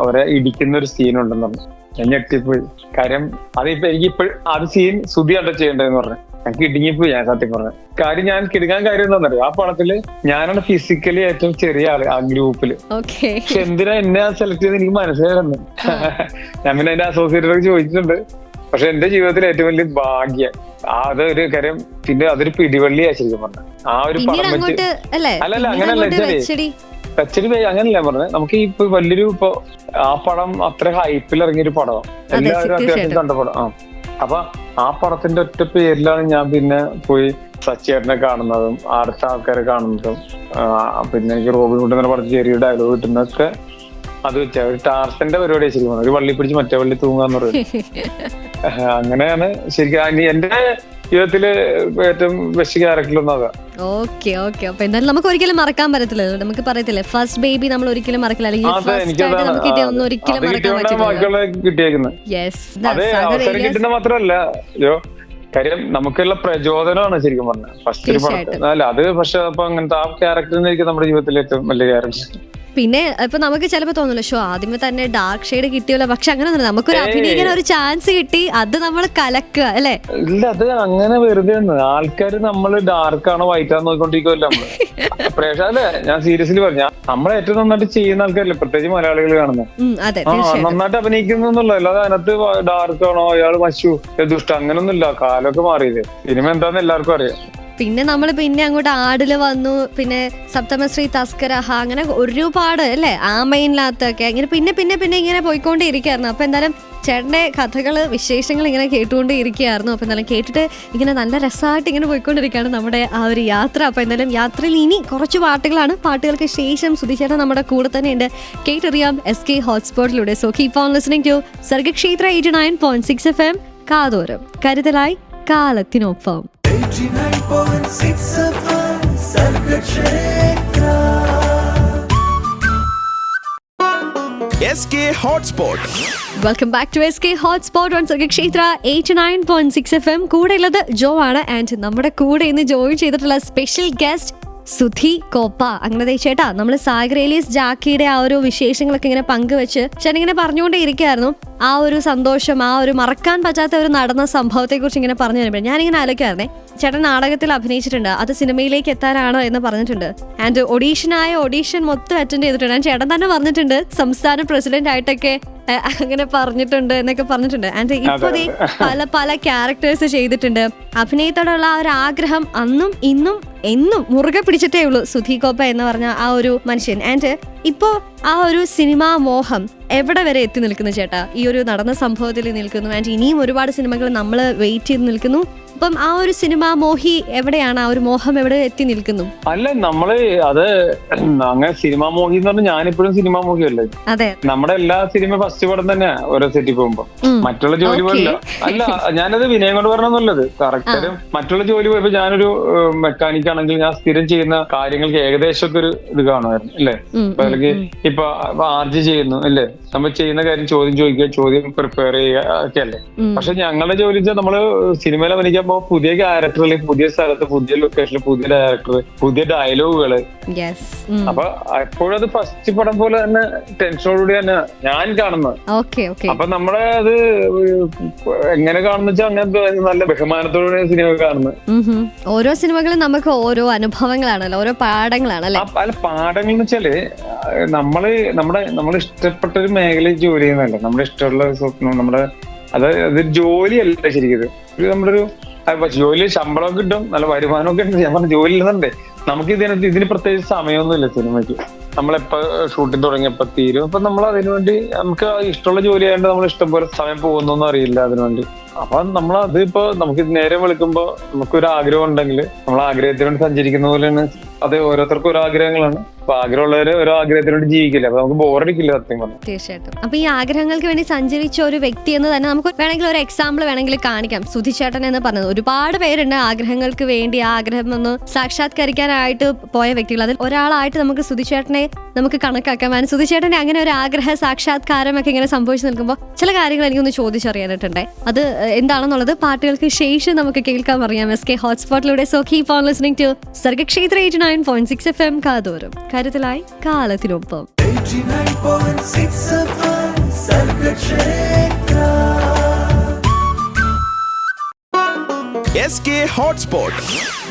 അവരെ ഇടിക്കുന്ന ഒരു സീനുണ്ടെന്ന് പറഞ്ഞു. ഞാൻ ഞെട്ടിപ്പോയി. കാര്യം അതിപ്പോ എനിക്കിപ്പോഴും അത് സീൻ സുധിയാട്ടോ ചെയ്യേണ്ടതെന്ന് പറഞ്ഞു. എനിക്ക് ഇടുങ്ങിപ്പോയി ഞാൻ സത്യം പറഞ്ഞു. കാര്യം ഞാൻ കിടക്കാൻ കാര്യം എന്താണെന്നറിയോ, ആ പടത്തില് ഞാനാണ് ഫിസിക്കലി ഏറ്റവും ചെറിയ ആള് ആ ഗ്രൂപ്പില്. പക്ഷെ എന്തിനാ എന്നെ സെലക്ട് ചെയ്ത് എനിക്ക് മനസ്സിലായിരുന്നു. ഞാൻ പിന്നെ എന്റെ അസോസിയേറ്റർക്ക് ചോദിച്ചിട്ടുണ്ട്. പക്ഷെ എന്റെ ജീവിതത്തിൽ ഏറ്റവും വലിയ ഭാഗ്യം അതൊരു കാര്യം. പിന്നെ അതൊരു പിടിവള്ളിയാ ശരിക്കും പറഞ്ഞത്. ആ ഒരു പടം വെച്ച് അല്ലല്ല അങ്ങനല്ല അങ്ങനല്ല പറഞ്ഞത്. നമുക്ക് ഇപ്പൊ വലിയൊരു ഇപ്പൊ ആ പടം അത്ര ഹൈപ്പിൽ ഇറങ്ങിയൊരു പടമാണ്. എല്ലാവരും അത്യാവശ്യം കണ്ട പടം. അപ്പൊ ആ പടത്തിന്റെ ഒറ്റ പേരിലാണ് ഞാൻ പിന്നെ പോയി സച്ചേട്ടനെ കാണുന്നതും അടുത്ത ആൾക്കാരെ കാണുന്നതും. പിന്നെ എനിക്ക് റോബിൻ ഹുഡ് എന്ന പടത്തിൽ ചെറിയ ഡയലോഗ് കിട്ടുന്നതൊക്കെ അത് വെച്ചാൽ ഒരു ടാർസന്റെ പരിപാടിയാണ് ശരിക്കും. ഒരു വള്ളി പിടിച്ച് മറ്റേ വള്ളി തൂങ്ങാന്ന് പറയും. അങ്ങനെയാണ് ശരിക്കും എന്റെ ജീവിതത്തില് ഏറ്റവും ബെസ്റ്റ് ക്യാരക്ടറിലൊന്നും അതാ. ഓക്കെ. അപ്പൊ എന്തായാലും നമുക്ക് ഒരിക്കലും മറക്കാൻ പറ്റത്തില്ല. നമുക്ക് പറയത്തില്ലേ ഫസ്റ്റ് ബേബി നമ്മൾ ഒരിക്കലും മറക്കില്ല, അല്ലെങ്കിൽ ഒരിക്കലും മറക്കാൻ പറ്റില്ല. കിട്ടുന്ന മാത്രമല്ല കാര്യം നമുക്കുള്ള പ്രചോദനമാണ് ശരിക്കും പറഞ്ഞത് ഫസ്റ്റ് ഒരു പടത്തിൽ. അല്ല അത് പക്ഷെ അപ്പൊ അങ്ങനത്തെ ആ ക്യാരക്ടറിനായിരിക്കും നമ്മുടെ ജീവിതത്തിലെ ഏറ്റവും വലിയ ക്യാരക്ടർ. പിന്നെ ഇപ്പൊ നമുക്ക് ചിലപ്പോ തോന്നുമല്ലോ ഷോ ആദ്യമേ തന്നെ ഡാർക്ക് ഷെയ്ഡ് കിട്ടിയല്ലോ. പക്ഷെ അങ്ങനെ ഒന്നും നമുക്കൊരു അഭിനയിക്കാൻ ഒരു ചാൻസ് കിട്ടി, അത് നമ്മൾ കലക്കുക അല്ലെ. ഇല്ല അത് അങ്ങനെ വെറുതെ ആൾക്കാര് നമ്മള് ഡാർക്ക് ആണോ വൈറ്റ് ആണോ നോക്കിക്കൊണ്ടിരിക്കുമല്ലോ നമ്മള്. പ്രേക്ഷ അല്ലെ ഞാൻ സീരിയസ്ലി പറഞ്ഞ നമ്മളെ ഏറ്റവും നന്നായിട്ട് ചെയ്യുന്ന ആൾക്കാരല്ലേ പ്രത്യേകിച്ച് മലയാളികൾ കാണുന്നത്. നന്നായിട്ട് അഭിനയിക്കുന്നു എന്നുള്ളത്. അല്ലാതെ അതിനകത്ത് ഡാർക്ക് ആണോ അയാൾ മശു ദുഷ്ട അങ്ങനൊന്നും ഇല്ല. കാലമൊക്കെ മാറിയത്. സിനിമ എന്താന്ന് എല്ലാവർക്കും അറിയാം. പിന്നെ നമ്മൾ പിന്നെ അങ്ങോട്ട് ആടില് വന്നു, പിന്നെ സപ്തമശ്രീ തസ്കരഹ, അങ്ങനെ ഒരുപാട് അല്ലേ ആ മെയിനിനകത്തൊക്കെ ഇങ്ങനെ പിന്നെ പിന്നെ പിന്നെ ഇങ്ങനെ പോയിക്കൊണ്ടേ ഇരിക്കുകയായിരുന്നു. അപ്പൊ എന്തായാലും ചേട്ടന്റെ കഥകള് വിശേഷങ്ങൾ ഇങ്ങനെ കേട്ടുകൊണ്ടേ ഇരിക്കുകയായിരുന്നു. അപ്പൊ എന്തായാലും കേട്ടിട്ട് ഇങ്ങനെ നല്ല രസമായിട്ട് ഇങ്ങനെ പോയിക്കൊണ്ടിരിക്കുകയാണ് നമ്മുടെ ആ ഒരു യാത്ര. അപ്പൊ എന്തായാലും യാത്രയിൽ ഇനി കുറച്ച് പാട്ടുകളാണ്. പാട്ടുകൾക്ക് ശേഷം സുധിചേട്ടൻ നമ്മുടെ കൂടെ തന്നെ ഉണ്ട്. കേട്ടറിയാം SK ഹോട്ട്സ്പോട്ടിലൂടെ. So keep on listening to Sargakshetra 89.6 FM. കാതോരം കരുതലായി കാലത്തിനൊപ്പം. 89.6 FM Sargakshetra. SK Hotspot. Welcome back to SK hotspot on Sargakshetra 89.6 FM. കൂടെ ഉള്ളത് ജോ ആണ്. ആൻഡ് നമ്മുടെ കൂടെ ഇന്ന് ജോയിൻ ചെയ്തിട്ടുള്ള സ്പെഷ്യൽ ഗസ്റ്റ് സുധി കോപ്പ. അങ്ങനെ ചേട്ടാ നമ്മൾ സാഗർ ഏലിയസ് ജാക്കിയുടെ ആ ഒരു വിശേഷങ്ങളൊക്കെ ഇങ്ങനെ പങ്കുവെച്ച് ചേട്ടൻ ഇങ്ങനെ പറഞ്ഞുകൊണ്ടേ ഇരിക്കുകയായിരുന്നു. ആ ഒരു സന്തോഷം, ആ ഒരു മറക്കാൻ പറ്റാത്ത ഒരു നടന്ന സംഭവത്തെ കുറിച്ച് ഇങ്ങനെ പറഞ്ഞു തരുമ്പോൾ ഞാനിങ്ങനെ ആലോചിക്കായിരുന്നേ. ചേട്ടൻ നാടകത്തിൽ അഭിനയിച്ചിട്ടുണ്ട്, അത് സിനിമയിലേക്ക് എത്താനാണ് എന്ന് പറഞ്ഞിട്ടുണ്ട്. ആൻഡ് ഓഡീഷൻ മൊത്തം അറ്റൻഡ് ചെയ്തിട്ടുണ്ട്. ആൻഡ് ചേട്ടൻ തന്നെ പറഞ്ഞിട്ടുണ്ട് സംസ്ഥാന പ്രസിഡന്റ് ആയിട്ടൊക്കെ അങ്ങനെ പറഞ്ഞിട്ടുണ്ട് എന്നൊക്കെ പറഞ്ഞിട്ടുണ്ട്. ആൻഡ് ഇപ്പൊ പല പല ക്യാരക്ടേഴ്സ് ചെയ്തിട്ടുണ്ട്. അഭിനയത്തോടുള്ള ആ ഒരു ആഗ്രഹം അന്നും ഇന്നും എന്നും മുറുകെ പിടിച്ചിട്ടേ ഉള്ളൂ സുധി കോപ്പ എന്ന് പറഞ്ഞ ആ ഒരു മനുഷ്യൻ. ആൻഡ് ഇപ്പോ ആ ഒരു സിനിമാ മോഹം എവിടെ വരെ എത്തി നിൽക്കുന്നു ചേട്ടാ? ഈ ഒരു നടന്ന സംഭവത്തിൽ നിൽക്കുന്നു. ആൻഡ് ഇനിയും ഒരുപാട് സിനിമകൾ നമ്മൾ വെയിറ്റ് ചെയ്ത് നിൽക്കുന്നു. അപ്പം ആ ഒരു സിനിമാ മോഹി എവിടെയാണ്? ആ ഒരു മോഹം എവിടെ എത്തി നിൽക്കുന്നു? അല്ല നമ്മള് അത് അങ്ങനെ സിനിമാ മോഹി എന്ന് പറഞ്ഞാൽ ഞാനിപ്പോഴും സിനിമാ മോഹിയല്ലേ. അതെ, നമ്മുടെ എല്ലാ സിനിമ ഫസ്റ്റ് പടം തന്നെ ഓരോ സെറ്റിൽ പോകുമ്പോ മറ്റുള്ള ജോലി പോലില്ല. അല്ല, ഞാനത് വിനയം കൊണ്ട് പറഞ്ഞൊന്നുള്ളത് കറക്റ്റ്. മറ്റുള്ള ജോലി പോയപ്പോ ഞാനൊരു മെക്കാനിക് ആണെങ്കിൽ ഞാൻ സ്ഥിരം ചെയ്യുന്ന കാര്യങ്ങൾക്ക് ഏകദേശം ഒക്കെ ഒരു ഇത് കാണുമായിരുന്നു അല്ലേ. അല്ലെങ്കിൽ ഇപ്പൊ ആർജി ചെയ്യുന്നു അല്ലേ, നമ്മൾ ചെയ്യുന്ന കാര്യം ചോദ്യം ചോദിക്കുക, ചോദ്യം പ്രിപ്പയർ ചെയ്യുക ഒക്കെ അല്ലേ. പക്ഷെ ഞങ്ങളുടെ ജോലി വെച്ചാൽ നമ്മള് സിനിമയിൽ അഭിനയിക്കുമ്പോ പുതിയ ക്യാരക്ടർ അല്ലെങ്കിൽ പുതിയ സ്ഥലത്ത് പുതിയ ലൊക്കേഷനിൽ പുതിയ ഡയറക്ടർ പുതിയ ഡയലോഗുകള്. അപ്പൊ എപ്പോഴും അത് ഫസ്റ്റ് പടം പോലെ തന്നെ ടെൻഷനോടുകൂടി തന്നെ ഞാൻ കാണുന്നത്. അപ്പൊ നമ്മളെ അത് എങ്ങനെ കാണുന്ന വെച്ചാൽ അങ്ങനെ നല്ല ബഹുമാനത്തോടെ സിനിമ കാണുന്നത്. ഓരോ സിനിമകളും നമുക്ക് ഓരോ അനുഭവങ്ങളാണല്ലോ, ഓരോ പാഠങ്ങളാണല്ലോ. പല പാഠങ്ങൾ എന്ന് വെച്ചാല് നമ്മൾ ഇഷ്ടപ്പെട്ട ഒരു മേഖലയിൽ ജോലി ചെയ്യുന്നതല്ല, നമ്മുടെ ഇഷ്ടമുള്ള സ്വപ്നം നമ്മുടെ അതൊരു ജോലിയല്ല ശരിക്കും. ഇത് നമ്മുടെ ഒരു ജോലി ശമ്പളമൊക്കെ കിട്ടും, നല്ല വരുമാനമൊക്കെ ഉണ്ട്. ഞാൻ പറഞ്ഞ ജോലി ഇല്ലെന്നുണ്ടേ നമുക്ക് ഇതിന് പ്രത്യേകിച്ച് സമയമൊന്നുമില്ല സിനിമയ്ക്ക്. നമ്മളെപ്പോ ഷൂട്ടിംഗ് തുടങ്ങിയപ്പോ തീരും. അപ്പൊ നമ്മൾ അതിനുവേണ്ടി നമുക്ക് ഇഷ്ടമുള്ള ജോലി ആയതുകൊണ്ട് നമ്മൾ ഇഷ്ടം പോലെ സമയം പോകുന്നൊന്നും അറിയില്ല അതിനുവേണ്ടി. അപ്പൊ നമ്മൾ അതിപ്പോ നമുക്ക് നേരം വിളിക്കുമ്പോ നമുക്കൊരു ആഗ്രഹം ഉണ്ടെങ്കിൽ നമ്മൾ ആഗ്രഹത്തിന് വേണ്ടി സഞ്ചരിക്കുന്ന പോലെയാണ്. അത് ഓരോരുത്തർക്കും ഓരോ ആഗ്രഹങ്ങളാണ്. അപ്പൊ ആഗ്രഹമുള്ളവര് ഓരോ ആഗ്രഹത്തിന് വേണ്ടി ജീവിക്കില്ല. അപ്പൊ നമുക്ക് ബോറടിക്കില്ല സത്യം പറഞ്ഞു. തീർച്ചയായിട്ടും. അപ്പൊ ഈ ആഗ്രഹങ്ങൾക്ക് വേണ്ടി സഞ്ചരിച്ച ഒരു വ്യക്തി എന്ന് തന്നെ നമുക്ക് വേണമെങ്കിൽ ഒരു എക്സാമ്പിൾ വേണമെങ്കിൽ കാണിക്കാം. സുധിച്ചേട്ടൻ എന്ന് പറഞ്ഞത് ഒരുപാട് പേരുണ്ട് ആഗ്രഹങ്ങൾക്ക് വേണ്ടി ആഗ്രഹം ഒന്ന് സാക്ഷാത്കരിക്കാനായിട്ട് പോയ വ്യക്തികൾ. അതിൽ ഒരാളായിട്ട് നമുക്ക് സുധിച്ചേട്ടനെ നമുക്ക് കണക്കാക്കാം. സുധിച്ചേട്ടന്റെ അങ്ങനെ ഒരു ആഗ്രഹ സാക്ഷാത്കാരം ഒക്കെ ഇങ്ങനെ സംഭവിച്ചു നിൽക്കുമ്പോൾ ചില കാര്യങ്ങൾ എനിക്കൊന്ന് ചോദിച്ചറിയാനായിട്ടുണ്ട്. അത് എന്താണെന്നുള്ളത് പാട്ടുകൾക്ക് ശേഷം നമുക്ക് കേൾക്കാൻ അറിയാം SK ഹോട്ട്സ്പോട്ടിലൂടെ. So keep on listening to Sargakshetra 89.6 FM കാതോരം കരുതലായി കാലത്തിനൊപ്പം. 89.6 FM Sargakshetra SK Hotspot.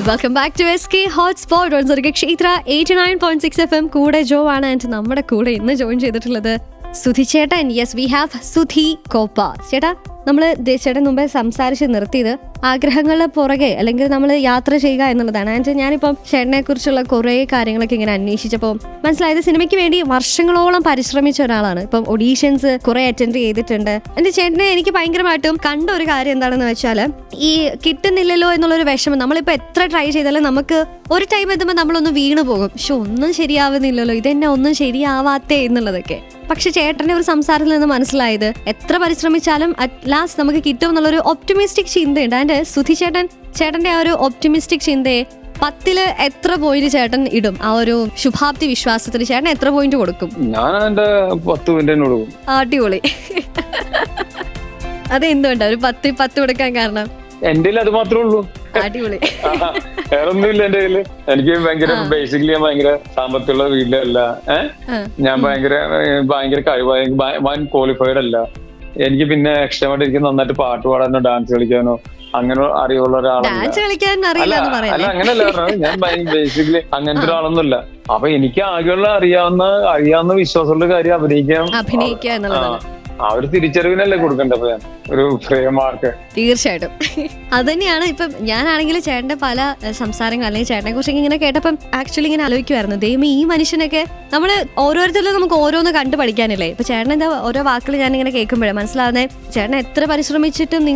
Welcome back to SK hotspot on Sargakshetra 89.6 FM. കൂടെ ജോ ആണ്. ആൻഡ് നമ്മുടെ കൂടെ ഇന്ന് ജോയിൻ ചെയ്തിട്ടുള്ളത് സുധിച്ചേട്ടൻ. Yes, we have Sudhi Koppa. ചേട്ടാ, നമ്മൾ ചേട്ടൻ മുമ്പേ സംസാരിച്ച് നിർത്തിയത് ആഗ്രഹങ്ങളുടെ പുറകെ അല്ലെങ്കിൽ നമ്മൾ യാത്ര ചെയ്യുക എന്നുള്ളതാണ്. ആൻഡ് ഞാനിപ്പം ചേട്ടനെ കുറിച്ചുള്ള കുറേ കാര്യങ്ങളൊക്കെ ഇങ്ങനെ അന്വേഷിച്ചപ്പോൾ മനസ്സിലായത് സിനിമയ്ക്ക് വേണ്ടി വർഷങ്ങളോളം പരിശ്രമിച്ച ഒരാളാണ്. ഇപ്പം ഒഡീഷൻസ് കുറെ അറ്റൻഡ് ചെയ്തിട്ടുണ്ട്. എൻ്റെ ചേട്ടനെ എനിക്ക് ഭയങ്കരമായിട്ടും കണ്ട ഒരു കാര്യം എന്താണെന്ന് വെച്ചാൽ ഈ കിട്ടുന്നില്ലല്ലോ എന്നുള്ളൊരു വിഷമം. നമ്മളിപ്പോൾ എത്ര ട്രൈ ചെയ്താലും നമുക്ക് ഒരു ടൈം എത്തുമ്പോൾ നമ്മളൊന്ന് വീണ് പോകും. പക്ഷെ ഒന്നും ശരിയാവുന്നില്ലല്ലോ, ഇതെന്നെ ഒന്നും ശരിയാവാത്തേ എന്നുള്ളതൊക്കെ. പക്ഷെ ചേട്ടന്റെ ഒരു സംസാരത്തിൽ നിന്ന് മനസ്സിലായത് എത്ര പരിശ്രമിച്ചാലും അറ്റ് ലാസ്റ്റ് നമുക്ക് കിട്ടും എന്നുള്ളൊരു ഒപ്റ്റിമിസ്റ്റിക് ചിന്തയുണ്ട്. ആൻഡ് സുധി ചേട്ടന്റെ ആ ഒരു ഒപ്റ്റിമിസ്റ്റിക് ചിന്തയെ 10 എത്ര പോയിന്റ് ചേട്ടൻ ഇടും? ആ ഒരു ശുഭാപ്തി വിശ്വാസത്തിന് ചേട്ടൻ എത്ര പോയിന്റ് കൊടുക്കും? ഞാൻ 10 കൊടുക്കും. അടിപൊളി. അതെന്തുകൊണ്ടാ ഒരു 10 കൊടുക്കാൻ കാരണം? എന്റെ അത് മാത്രമേ ഉള്ളൂ. അടിപൊളി. വേറെ ഒന്നുമില്ല എന്റെ കയ്യില്. എനിക്ക് ഭയങ്കര ബേസിക്കലി ഞാൻ ഭയങ്കര സാമ്പത്തികമുള്ള വീട്ടിലല്ല. ഞാൻ ഭയങ്കര കഴിവായ വൻ ക്വാളിഫൈഡ് അല്ല. എനിക്ക് പിന്നെ എക്സ്ട്രാമായിട്ട് എനിക്ക് നന്നായിട്ട് പാട്ട് പാടാനോ ഡാൻസ് കളിക്കാനോ അങ്ങനെ അറിയുള്ള ഒരാളല്ല. അല്ല, അങ്ങനെയല്ല പറഞ്ഞത്. ഞാൻ ബേസിക്കലി അങ്ങനത്തെ ഒരാളൊന്നുമില്ല. അപ്പൊ എനിക്ക് ആകെയുള്ള അറിയാവുന്ന വിശ്വാസമുള്ള കാര്യം അഭിനയിക്കുക എന്നുള്ളതാണ്. ആ ഒരു തിരിച്ചറിവിനല്ലേ കൊടുക്കണ്ടപ്പോ ഒരു ഫ്രെയിംമാർക്ക്. തീർച്ചയായിട്ടും അത് തന്നെയാണ്. ഇപ്പം ഞാനാണെങ്കിൽ ചേട്ടന്റെ പല സംസാരങ്ങൾ അല്ലെങ്കിൽ ചേട്ടനെ കുറിച്ച് ഇങ്ങനെ കേട്ടപ്പം ആക്ച്വലി ഇങ്ങനെ ആലോചിക്കുമായിരുന്നു, ദൈവമേ ഈ മനുഷ്യനൊക്കെ നമ്മള് ഓരോരുത്തരിലും നമുക്ക് ഓരോന്ന് കണ്ടു പഠിക്കാനില്ലേ. ഇപ്പൊ ചേട്ടനെന്താ ഓരോ വാക്കുകൾ ഞാനിങ്ങനെ കേൾക്കുമ്പോഴേ മനസ്സിലാവുന്നത് ചേട്ടൻ എത്ര പരിശ്രമിച്ചിട്ടും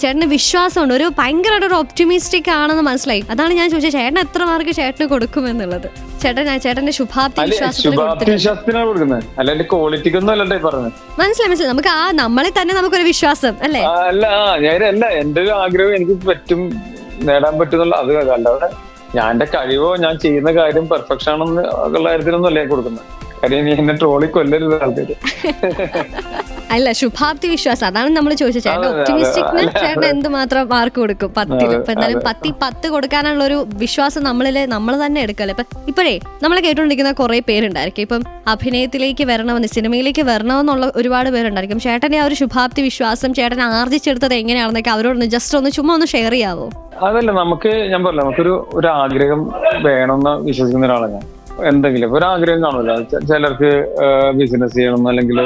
ചേട്ടന് വിശ്വാസമുണ്ട്, ഒരു ഭയങ്കരമായിട്ട് ഒരു ഒപ്റ്റിമിസ്റ്റിക് ആണെന്ന് മനസ്സിലായി. അതാണ് ഞാൻ ചോദിച്ചത് ചേട്ടൻ എത്ര മാർക്ക് ചേട്ടന് കൊടുക്കുമെന്നുള്ളത്. ചേട്ടന്റെ ശുഭാപ്തി വിശ്വാസത്തിനാണ് കൊടുക്കുന്നത്, അല്ലാണ്ട് ക്വാളിറ്റിക്കൊന്നും അല്ലേ പറഞ്ഞത്. മനസ്സിലായി. നമുക്ക് ആ നമ്മളെ തന്നെ നമുക്കൊരു വിശ്വാസം അല്ലേ. അല്ല, ഞാനല്ല എന്റെ ഒരു ആഗ്രഹം എനിക്ക് നേടാൻ പറ്റുന്നുള്ള അത്. അല്ലാതെ ഞാൻ എന്റെ കഴിവോ ഞാൻ ചെയ്യുന്ന കാര്യം പെർഫെക്ഷൻ ആണെന്ന് ഉള്ള കാര്യത്തിലൊന്നും അല്ലേ കൊടുക്കുന്നത്. കാര്യം നീ എന്നെ ട്രോളി കൊല്ലരുത് ആൾക്കാര്. അല്ല, ശുഭാപ്തി വിശ്വാസം അതാണ് നമ്മൾ ചോദിച്ചത്. ചേട്ടൻ ഒപ്റ്റിമിസ്റ്റിക്കിന് ചേട്ടൻ എന്തുമാത്രം മാർക്ക് കൊടുക്കും 10? ഇപ്പൊ എന്തായാലും 10 കൊടുക്കാനുള്ള ഒരു വിശ്വാസം നമ്മൾ തന്നെ എടുക്കല്ലേ. ഇപ്പോഴേ നമ്മളെ കേട്ടുകൊണ്ടിരിക്കുന്ന കുറെ പേരുണ്ടായിരിക്കും. ഇപ്പം അഭിനയത്തിലേക്ക് വരണമെന്ന്, സിനിമയിലേക്ക് വരണമെന്നുള്ള ഒരുപാട് പേരുണ്ടായിരിക്കും. ചേട്ടന്റെ ആ ഒരു ശുഭാപ്തി വിശ്വാസം ചേട്ടൻ ആർജിച്ചെടുത്തത് എങ്ങനെയാണെന്നൊക്കെ അവരോടൊന്ന് ജസ്റ്റ് ഒന്ന് ഷെയർ ചെയ്യാവോ? അതല്ല, ഞാൻ പറഞ്ഞ നമുക്കൊരു ആഗ്രഹം വേണമെന്ന് വിശ്വസിക്കുന്ന ഒരാളാണ് ഞാൻ. എന്തെങ്കിലും ഒരു ആഗ്രഹം കാണുമല്ലോ. ചിലർക്ക് ബിസിനസ് ചെയ്യണം, അല്ലെങ്കിൽ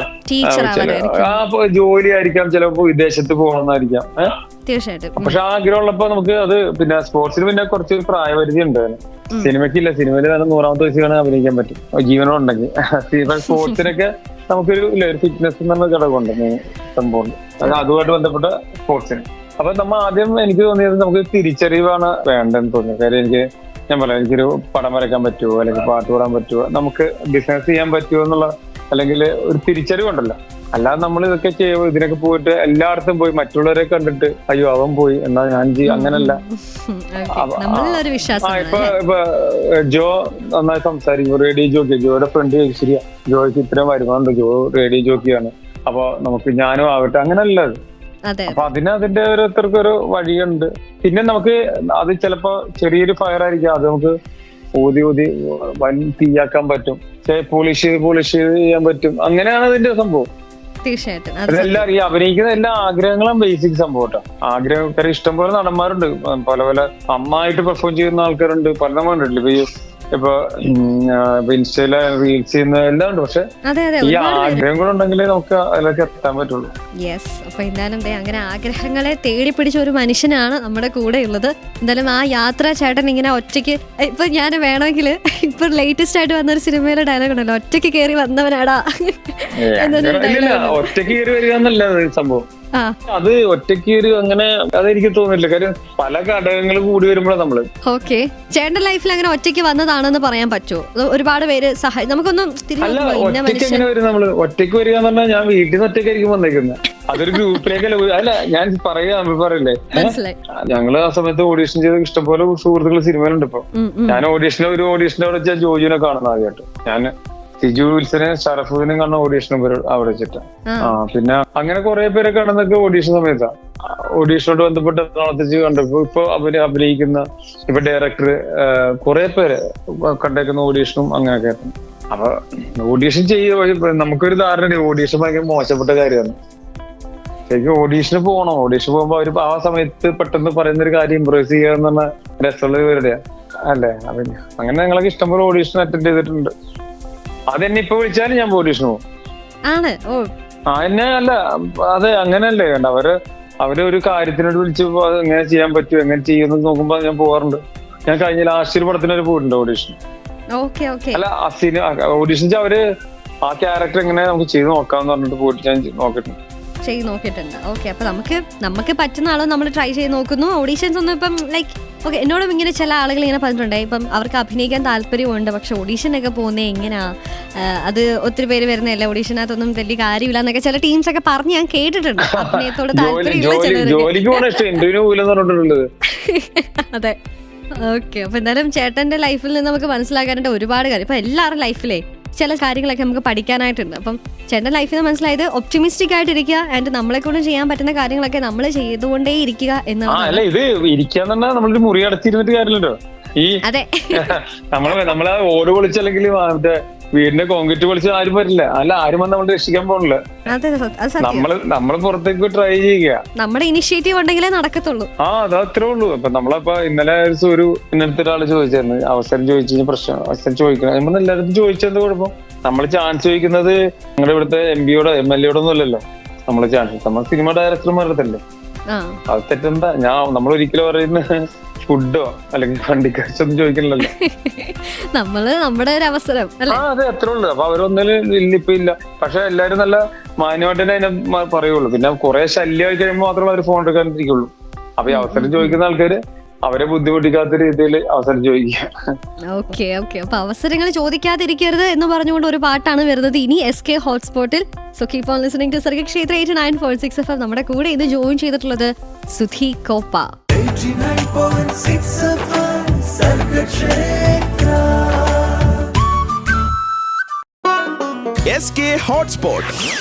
ജോലി ആയിരിക്കാം, ചിലപ്പോ വിദേശത്ത് പോകണമെന്നായിരിക്കാം. പക്ഷെ ആഗ്രഹമുള്ളപ്പോ നമുക്ക് അത് പിന്നെ സ്പോർട്സിന് പിന്നെ കുറച്ച് പ്രായപരിധി ഉണ്ട്. സിനിമയ്ക്കില്ല, സിനിമയിൽ തന്നെ 100ാമത്തെ വയസ്സിലാണ് അഭിനയിക്കാൻ പറ്റും ജീവനുണ്ടെങ്കിൽ. സ്പോർട്സിനൊക്കെ നമുക്കൊരു ഫിറ്റ്നസ് എന്ന് പറഞ്ഞ ഘടകമുണ്ട്, സംഭവമുണ്ട്. അതുമായിട്ട് ബന്ധപ്പെട്ട സ്പോർട്സിന്. അപ്പൊ ആദ്യം എനിക്ക് തോന്നിയത് നമുക്ക് തിരിച്ചറിവാണ് വേണ്ടെന്ന് തോന്നിയത്. കാര്യം ഞാൻ പറയാം, എനിക്കൊരു പടം വരയ്ക്കാൻ പറ്റുമോ, അല്ലെങ്കിൽ പാട്ട് പാടാൻ പറ്റുമോ, നമുക്ക് ബിസിനസ് ചെയ്യാൻ പറ്റുമോ എന്നുള്ള അല്ലെങ്കിൽ ഒരു തിരിച്ചറിവുണ്ടല്ലോ. അല്ലാതെ നമ്മൾ ഇതൊക്കെ ചെയ്യുമ്പോൾ ഇതിനൊക്കെ പോയിട്ട് എല്ലായിടത്തും പോയി മറ്റുള്ളവരെ കണ്ടിട്ട് അയ്യോ അവൻ പോയി എന്നാ ഞാൻ ചെയ്യും, അങ്ങനല്ല. നമ്മളൊരു വിശ്വാസം. ഇപ്പൊ ജോ നന്നായി സംസാരിക്കും, റേഡിയോ ജോക്കി. ജോയുടെ ഫ്രണ്ട് ശരിയാ, ജോയ്ക്ക് ഇത്രയും വരുമാനം, ജോ റേഡിയോ ജോക്കിയാണ്, അപ്പൊ നമുക്ക് ഞാനും ആവട്ടെ, അങ്ങനല്ല അത്. അപ്പൊ അതിന്റെ ഓരോരുത്തർക്കൊരു വഴിയുണ്ട്. പിന്നെ നമുക്ക് അത് ചിലപ്പോ ചെറിയൊരു ഫയർ ആയിരിക്കും, അത് നമുക്ക് ഊതി വൻ തീയാക്കാൻ പറ്റും, പോളിഷ് ചെയ്യാൻ പറ്റും. അങ്ങനെയാണ് അതിന്റെ സംഭവം. തീർച്ചയായിട്ടും അതെല്ലാം അറിയാം. അഭിനയിക്കുന്ന എല്ലാ ആഗ്രഹങ്ങളും ബേസിക് സംഭവം കേട്ടോ. ആഗ്രഹം ഇഷ്ടംപോലെ നടന്മാരുണ്ട്, പല നന്നായിട്ട് പെർഫോം ചെയ്യുന്ന ആൾക്കാരുണ്ട്, പലതും കണ്ടിട്ടില്ല. ഇപ്പൊ ഇൻസ്റ്റയില് റീൽസ് ചെയ്യുന്ന എല്ലാം ഉണ്ട്. പക്ഷെ ഈ ആഗ്രഹം കൂടെ ഉണ്ടെങ്കിലേ നമുക്ക് അതിലൊക്കെ എത്താൻ പറ്റുള്ളൂ. യെസ്. അപ്പൊ എന്തായാലും അങ്ങനെ ആഗ്രഹങ്ങളെ തേടി പിടിച്ച ഒരു മനുഷ്യനാണ് നമ്മുടെ കൂടെ ഉള്ളത്. എന്തായാലും ആ യാത്ര ചേട്ടൻ ഇങ്ങനെ ഒറ്റയ്ക്ക്, ഇപ്പൊ ഞാൻ വേണമെങ്കിൽ ഇപ്പൊ ലേറ്റസ്റ്റ് ആയിട്ട് വന്നൊരു സിനിമയിലെ ഡയലോഗ് ഉണ്ടല്ലോ, ഒറ്റയ്ക്ക് കയറി വന്നവനാടാ. ഒറ്റയ്ക്ക് കയറി വരിക എന്നല്ല സംഭവം. അത് ഒറ്റയ്ക്ക് ഒരു അങ്ങനെ അതെനിക്ക് തോന്നില്ല. കാര്യം പല ഘടകങ്ങൾ കൂടി വരുമ്പോഴാണ് നമ്മള്. ഓക്കെ, ചേട്ടന്റെ ലൈഫിൽ അങ്ങനെ ഒറ്റയ്ക്ക് വന്നതാണെന്ന് പറയാൻ പറ്റുമോ? ഒരുപാട് പേര് നമുക്കൊന്നും അല്ല, ഒറ്റയ്ക്ക് എങ്ങനെ വരും നമ്മള്? ഒറ്റയ്ക്ക് വരിക എന്ന് പറഞ്ഞാൽ ഞാൻ വീട്ടിൽ നിന്ന് ഒറ്റയ്ക്കായിരിക്കും വന്നേക്കുന്നത്. അതൊരു ഗ്രൂപ്പിലേക്കല്ല. അല്ല, ഞാൻ നമ്മൾ പറയില്ലേ, ഞങ്ങള് ആ സമയത്ത് ഓഡീഷൻ ചെയ്ത ഇഷ്ടംപോലെ സുഹൃത്തുക്കൾ സിനിമയിലുണ്ട്. ഇപ്പൊ ഞാൻ ഒരു ഓഡീഷന്റെ അവിടെ വെച്ചാൽ ജോജുവിനെ കാണുന്ന ആദ്യമായിട്ട്. ഞാൻ സിജു വിൽസനെ ഷറഫുദ്ദീനും കാണുന്ന ഓഡീഷനും അവിടെ വെച്ചിട്ട്. പിന്നെ അങ്ങനെ കുറെ പേരെ കാണുന്നൊക്കെ ഓഡീഷൻ സമയത്താണ്. ഓഡീഷനോട് ബന്ധപ്പെട്ട് പ്രവർത്തിച്ച് കണ്ടപ്പോ ഇപ്പൊ അഭിനയിക്കുന്ന ഇപ്പൊ ഡയറക്ടർ കുറെ പേര് കണ്ടേക്കുന്ന ഓഡീഷനും അങ്ങനെയൊക്കെ. അപ്പൊ ഓഡീഷൻ ചെയ്യുക നമുക്കൊരു ധാരണ, ഓഡീഷൻ ഭയങ്കര മോശപ്പെട്ട കാര്യമാണ്. ശരിക്കും ഓഡീഷന് പോകണം. ഓഡീഷൻ പോകുമ്പോ അവര് ആ സമയത്ത് പെട്ടെന്ന് പറയുന്ന ഒരു കാര്യം ഇംപ്രൂവൈസ് ചെയ്യുക എന്ന് പറഞ്ഞ രസമുള്ള പേരുടെയാ അല്ലേ. അങ്ങനെ ഞങ്ങളൊക്കെ ഇഷ്ടംപോലെ ഓഡീഷൻ അറ്റൻഡ് ചെയ്തിട്ടുണ്ട്. അതെന്നെ ഇപ്പൊ വിളിച്ചാലും ഞാൻ ഓഡീഷന് പോകും. എന്നെ അല്ല, അതെ അങ്ങനെയല്ലേ വേണ്ട. അവര് ഒരു കാര്യത്തിനോട് വിളിച്ച് എങ്ങനെ ചെയ്യാൻ പറ്റും, എങ്ങനെ ചെയ്യുമെന്ന് നോക്കുമ്പോ ഞാൻ പോകാറുണ്ട്. ഞാൻ കഴിഞ്ഞ ലാസ്റ്റ് ഒരു പടത്തിന് പോയിട്ടുണ്ട് ഓഡീഷൻ. അല്ല, ഓഡീഷൻ അവര് ആ ക്യാരക്ടർ എങ്ങനെ നമുക്ക് ചെയ്ത് നോക്കാന്ന് പറഞ്ഞിട്ട് പോയിട്ട് ഞാൻ നോക്കിയിട്ടുണ്ട്. ഓക്കെ, അപ്പൊ നമുക്ക് പറ്റുന്ന ആളോ നമ്മൾ ട്രൈ ചെയ്ത് നോക്കുന്നു. ഓഡീഷൻസ് ഒന്നും ഇപ്പം ലൈക്ക് ഓക്കെ, എന്നോടും ഇങ്ങനെ ചില ആളുകൾ ഇങ്ങനെ പറഞ്ഞിട്ടുണ്ടായി, ഇപ്പം അവർക്ക് അഭിനയിക്കാൻ താല്പര്യമുണ്ട്, പക്ഷെ ഓഡീഷനൊക്കെ പോകുന്നത് എങ്ങനെയാ, അത് ഒത്തിരി പേര് വരുന്നതല്ലേ, ഓഡീഷനകത്തൊന്നും വലിയ കാര്യമില്ല എന്നൊക്കെ ചില ടീംസ് ഒക്കെ പറഞ്ഞ് ഞാൻ കേട്ടിട്ടുണ്ട്. അഭിനയത്തോട് അതെ. ഓക്കെ, അപ്പൊ എന്തായാലും ചേട്ടന്റെ ലൈഫിൽ നിന്ന് നമുക്ക് മനസ്സിലാക്കാനായിട്ട് ഒരുപാട് കാര്യം, ഇപ്പൊ എല്ലാവരുടെ ലൈഫിലേ ചില കാര്യങ്ങളൊക്കെ നമുക്ക് പഠിക്കാനായിട്ടുണ്ട്. അപ്പം ചേട്ടൻ്റെ ലൈഫിൽ നിന്ന് മനസ്സിലായത് ഒപ്റ്റിമിസ്റ്റിക് ആയിട്ടിരിക്കുക, ആൻഡ് നമ്മളെ കൊണ്ട് ചെയ്യാൻ പറ്റുന്ന കാര്യങ്ങളൊക്കെ നമ്മൾ ചെയ്തുകൊണ്ടേ ഇരിക്കുക എന്നാണ്. ഇത് ഇരിക്കാന്ന് പറഞ്ഞാൽ നമ്മളൊരു മുറി അടച്ചിരുന്നിട്ട് കാര്യമില്ലല്ലോ. ഈ നമ്മളെ ഓട് പൊളിച്ച് അല്ലെങ്കിൽ മറ്റേ വീടിന്റെ കോൺക്രീറ്റ് പൊളിച്ച് ആരും വരില്ല. അല്ല, ആരും വന്ന് നമ്മൾ രക്ഷിക്കാൻ പോണില്ല. നമ്മള് പുറത്തേക്ക് ട്രൈ ചെയ്യുക, നമ്മുടെ ഇനിഷ്യേറ്റീവ് ഉണ്ടെങ്കിലേ നടക്കത്തുള്ളൂ. അത് അത്രേ ഉള്ളൂ. ഇപ്പൊ നമ്മളിപ്പോ ഇന്നലെ ഒരു ഇന്നത്തെ ഒരാള് ചോദിച്ചായിരുന്നു, അവസരം ചോദിച്ചു പ്രശ്നം, അവസരം ചോദിക്കണം. നമ്മൾ എല്ലായിടത്തും ചോദിച്ചത് കുഴപ്പം. നമ്മൾ ചാൻസ് ചോദിക്കുന്നത് നിങ്ങളുടെ ഇവിടുത്തെ MPയോടോ MLAയോടോ ഒന്നും അല്ലല്ലോ. നമ്മള് ചാൻസ് നമ്മൾ സിനിമ ഡയറക്ടർമാരുടെ അടുത്തല്ലേ. അത് തെറ്റെന്താ? നമ്മൾ ഒരിക്കലും പറയുന്ന ഫുഡോ അല്ലെങ്കിൽ വണ്ടിക്കാശൊന്നും ചോദിക്കണല്ലോ. നമ്മുടെ ഒരു അവസരം. അതെ, അത്രേ ഉള്ളൂ. അപ്പൊ അവരൊന്നും ഇപ്പൊ ഇല്ല. പക്ഷെ എല്ലാരും നല്ല മാന്യമായിട്ട് തന്നെ അതിനെ പറയുള്ളൂ. പിന്നെ കുറെ ശല്യമായി കഴിയുമ്പോൾ മാത്രമേ അവർ ഫോൺ എടുക്കാണ്ടിരിക്കുള്ളൂ. അപ്പൊ ഈ അവസരം ചോദിക്കുന്ന ആൾക്കാര് അവരെ ബുദ്ധിമുട്ടിക്കാത്ത രീതിയിൽ അവസരം ചോദിക്കുക. ഓക്കെ, അപ്പൊ അവസരങ്ങൾ ചോദിക്കാതിരിക്കരുത് എന്ന് പറഞ്ഞുകൊണ്ട് ഒരു പാട്ടാണ് വരുന്നത് ഇനി SK ഹോട്ട്സ്പോട്ടിൽ. So keep on listening to Sargakshetra 89.6 FM. നമ്മുടെ കൂടെ ഇത് ജോയിൻ ചെയ്തിട്ടുള്ളത് Sudhi Koppa. 89.6 FM Sargakshetra. SK hotspot.